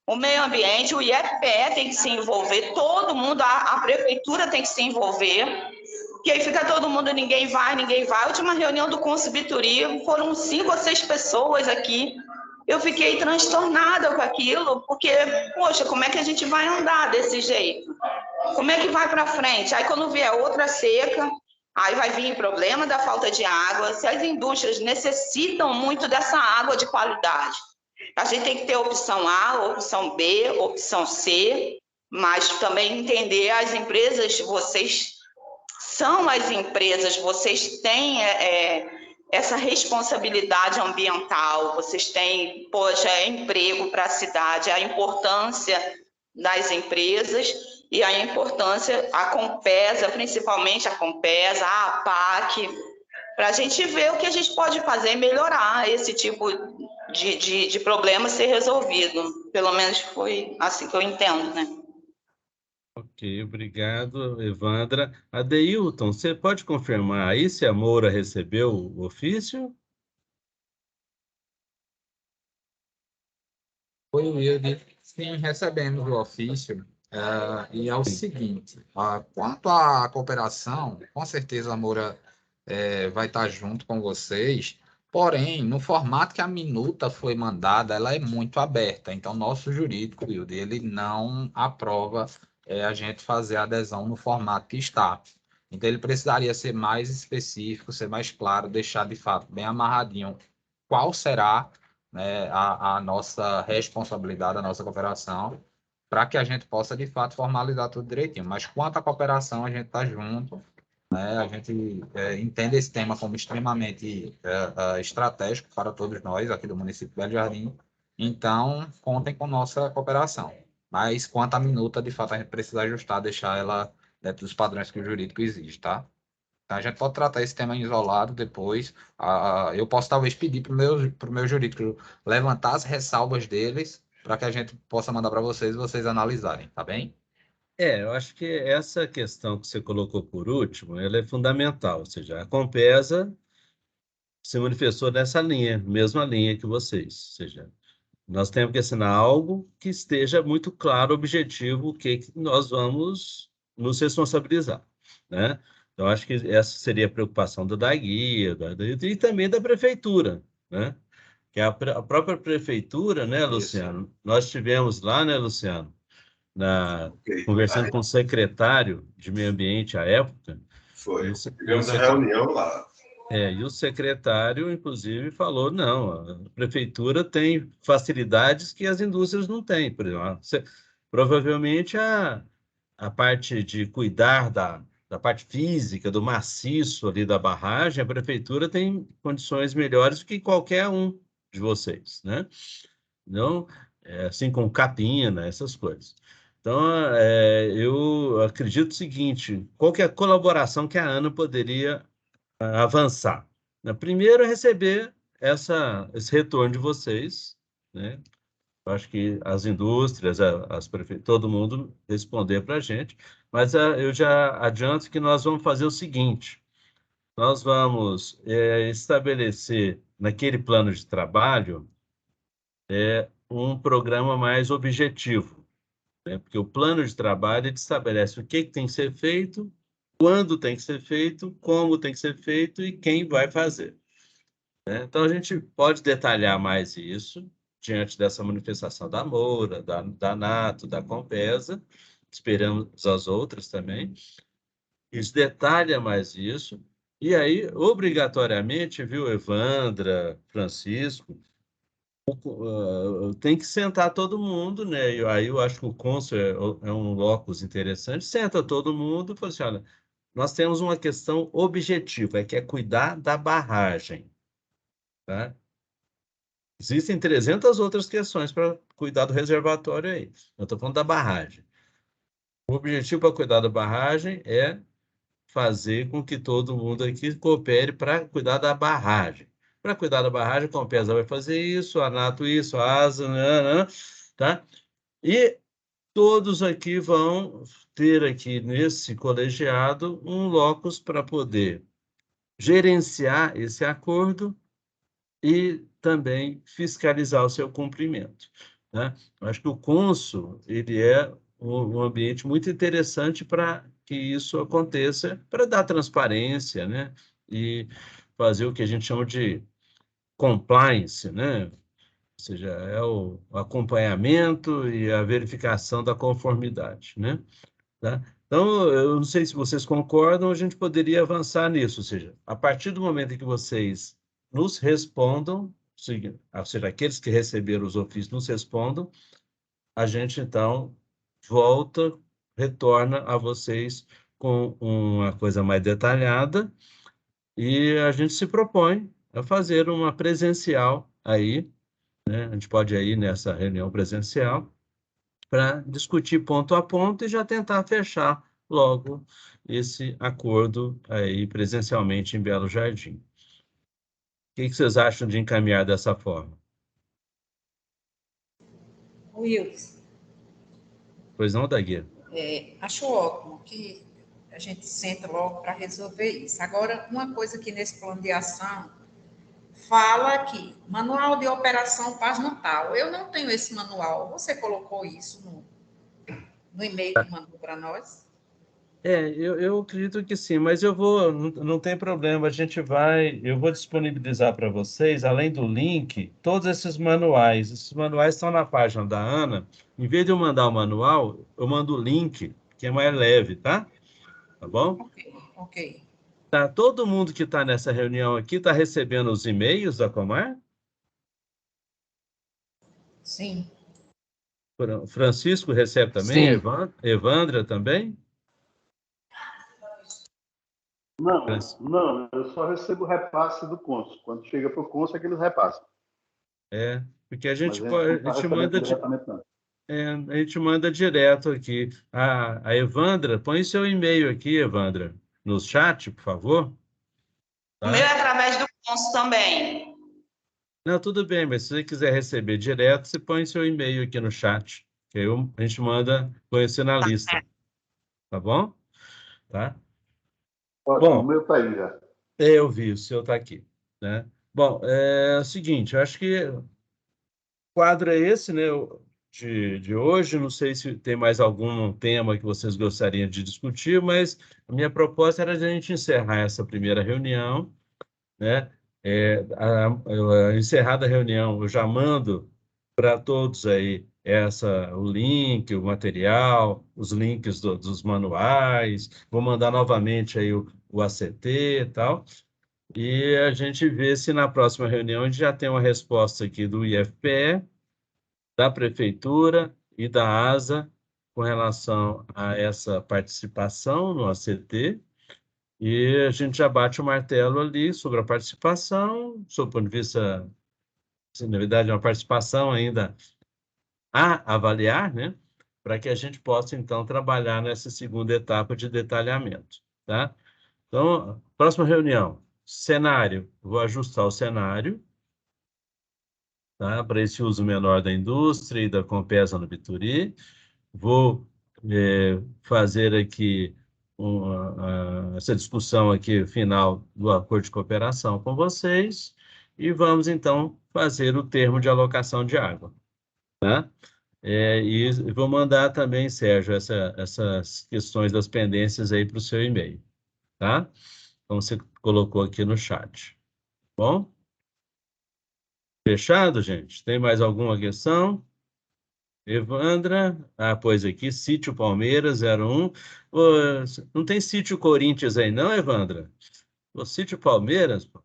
o meio ambiente, o IFPE tem que se envolver, todo mundo, a prefeitura tem que se envolver, que aí fica todo mundo, ninguém vai. A última reunião do Consubitoria foram 5 ou 6 pessoas aqui. Eu fiquei transtornada com aquilo, porque, poxa, como é que a gente vai andar desse jeito? Como é que vai para frente? Aí quando vier outra seca, aí vai vir o problema da falta de água. Se as indústrias necessitam muito dessa água de qualidade, a gente tem que ter opção A, opção B, opção C, mas também entender as empresas, vocês são as empresas, vocês têm essa responsabilidade ambiental, vocês têm, poxa, emprego para a cidade, a importância das empresas e a importância, a Compesa, principalmente a Compesa, a APAC, para a gente ver o que a gente pode fazer e melhorar esse tipo de problema ser resolvido. Pelo menos foi assim que eu entendo, né? Ok, obrigado, Evandra. Adeilton, você pode confirmar aí se a Moura recebeu o ofício? Oi, Wilde. Sim, recebemos o ofício. E é o seguinte, quanto à cooperação, com certeza a Moura vai estar junto com vocês, porém, no formato que a minuta foi mandada, ela é muito aberta, então nosso jurídico, Wilde, ele não aprova a gente fazer a adesão no formato que está. Então, ele precisaria ser mais específico, ser mais claro, deixar de fato bem amarradinho qual será, né, a nossa responsabilidade, a nossa cooperação, para que a gente possa, de fato, formalizar tudo direitinho. Mas quanto à cooperação, a gente está junto, né? A gente entende esse tema como extremamente estratégico para todos nós aqui do município de Belo Jardim. Então, contem com nossa cooperação. Mas quanto à minuta, de fato, a gente precisa ajustar, deixar ela dentro dos padrões que o jurídico exige, tá? Então, a gente pode tratar esse tema isolado depois. Eu posso talvez pedir para o meu jurídico levantar as ressalvas deles para que a gente possa mandar para vocês e vocês analisarem, tá bem? Eu acho que essa questão que você colocou por último, ela é fundamental, ou seja, a Compesa se manifestou nessa linha, mesma linha que vocês, ou seja, nós temos que assinar algo que esteja muito claro, objetivo, o que nós vamos nos responsabilizar, né? Então, acho que essa seria a preocupação da guia, e também da prefeitura, né? Que a própria prefeitura, né, Luciano? Nós tivemos lá, né, Luciano? Ok. conversando com o secretário de Meio Ambiente à época. Foi. E Tivemos a reunião lá. e o secretário, inclusive, falou: não, a prefeitura tem facilidades que as indústrias não têm. Por exemplo, provavelmente a parte de cuidar da parte física, do maciço ali da barragem, a prefeitura tem condições melhores do que qualquer um de vocês, né? Não, assim como capina, essas coisas. Então, eu acredito o seguinte: qual que é a colaboração que a ANA poderia avançar? Primeiro, é receber esse retorno de vocês, né? Eu acho que as indústrias, as prefeituras, todo mundo responder para a gente, mas eu já adianto que nós vamos fazer o seguinte: nós vamos estabelecer naquele plano de trabalho um programa mais objetivo, né? Porque o plano de trabalho ele estabelece o que tem que ser feito, quando tem que ser feito, como tem que ser feito e quem vai fazer, né? Então, a gente pode detalhar mais isso diante dessa manifestação da Moura, da NATO, da Compesa, esperamos as outras também. Isso detalha mais isso, e aí, obrigatoriamente, viu, Evandra, Francisco, tem que sentar todo mundo, né? E aí eu acho que o cônsul é um locus interessante. Senta todo mundo e fala assim: olha, nós temos uma questão objetiva, que é cuidar da barragem, tá? Existem 300 outras questões para cuidar do reservatório aí. Eu estou falando da barragem. O objetivo para cuidar da barragem é fazer com que todo mundo aqui coopere para cuidar da barragem. Para cuidar da barragem, a Compesa vai fazer isso, a NATO isso, a ASA, tá? E todos aqui vão ter aqui nesse colegiado um locus para poder gerenciar esse acordo e também fiscalizar o seu cumprimento, né? Eu acho que o cônsul ele é um ambiente muito interessante para que isso aconteça, para dar transparência, né? E fazer o que a gente chama de compliance, né? Ou seja, é o acompanhamento e a verificação da conformidade, né? Tá? Então, eu não sei se vocês concordam, a gente poderia avançar nisso, ou seja, a partir do momento em que vocês nos respondam, ou seja, aqueles que receberam os ofícios nos respondam, a gente então volta, retorna a vocês com uma coisa mais detalhada e a gente se propõe a fazer uma presencial aí, né? A gente pode ir nessa reunião presencial para discutir ponto a ponto e já tentar fechar logo esse acordo aí presencialmente em Belo Jardim. O que vocês acham de encaminhar dessa forma? Wilson, Pois não, Daguia? acho ótimo que a gente senta logo para resolver isso. Agora, uma coisa que nesse plano de ação fala aqui, manual de operação Paz Natal. Eu não tenho esse manual. Você colocou isso no e-mail que mandou para nós? Eu acredito que sim, mas não tem problema, eu vou disponibilizar para vocês, além do link, todos esses manuais. Esses manuais estão na página da Ana. Em vez de eu mandar o manual, eu mando o link, que é mais leve, tá? Tá bom? Ok. Tá, todo mundo que está nessa reunião aqui está recebendo os e-mails da Comar? Sim. Francisco recebe também? Sim. Evandra também? Não, eu só recebo o repasse do cônsul. Quando chega para o cônsul é que eles repassam. Porque a gente a gente manda direto aqui. A Evandra, põe seu e-mail aqui, Evandra, no chat, por favor. Tá? O meu é através do cônsul também. Não, tudo bem, mas se você quiser receber direto, você põe seu e-mail aqui no chat, que aí a gente manda conhecer na lista. Tá bom? Tá? Ótimo, Bom, o meu está aí já. Eu vi, o seu está aqui, né? Bom, é o seguinte, eu acho que o quadro é esse, né, de hoje. Não sei se tem mais algum tema que vocês gostariam de discutir, mas a minha proposta era de a gente encerrar essa primeira reunião, né? Encerrada a reunião, eu já mando para todos aí o link, o material, os links dos manuais. Vou mandar novamente aí o ACT e tal. E a gente vê se na próxima reunião a gente já tem uma resposta aqui do IFPE, da Prefeitura e da ASA com relação a essa participação no ACT. E a gente já bate o martelo ali sobre a participação, sob o ponto de vista, na verdade, uma participação ainda a avaliar, né? Para que a gente possa, então, trabalhar nessa segunda etapa de detalhamento, tá? Então, próxima reunião, cenário, vou ajustar o cenário, tá? Para esse uso menor da indústria e da Compesa no Bituri. Vou fazer aqui essa discussão aqui final do acordo de cooperação com vocês e vamos, então, fazer o termo de alocação de água, tá? E vou mandar também, Sérgio, essas questões das pendências aí para o seu e-mail, tá? Então, você colocou aqui no chat. Bom? Fechado, gente? Tem mais alguma questão? Evandra, pois aqui, Sítio Palmeiras, 01. Não tem Sítio Corinthians aí não, Evandra? O Sítio Palmeiras? Pô.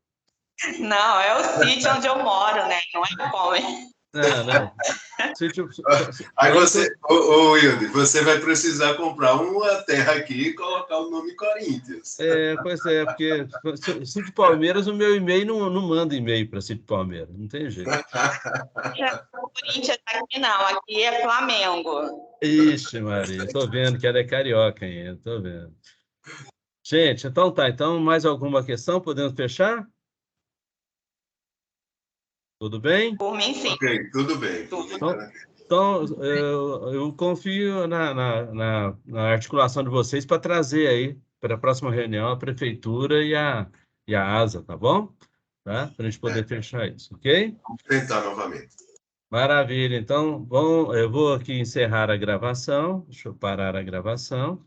Não, é o sítio onde eu moro, né? Não é o Palmeiras. Não. Sítio... Aí você, Wilde, você vai precisar comprar uma terra aqui e colocar o nome Corinthians. Pois é, porque Sítio Palmeiras, o meu e-mail não manda e-mail para Sítio Palmeiras, não tem jeito. Corinthians aqui não, aqui é Flamengo. Ixi, Maria, estou vendo que ela é carioca ainda, estou vendo. Gente, então tá, então mais alguma questão? Podemos fechar? Tudo bem? Por mim, sim. Ok, tudo bem. Então, eu confio na articulação de vocês para trazer aí para a próxima reunião a Prefeitura e a ASA, tá bom? Tá? Para a gente poder fechar isso, ok? Vamos tentar novamente. Maravilha. Então, eu vou aqui encerrar a gravação. Deixa eu parar a gravação.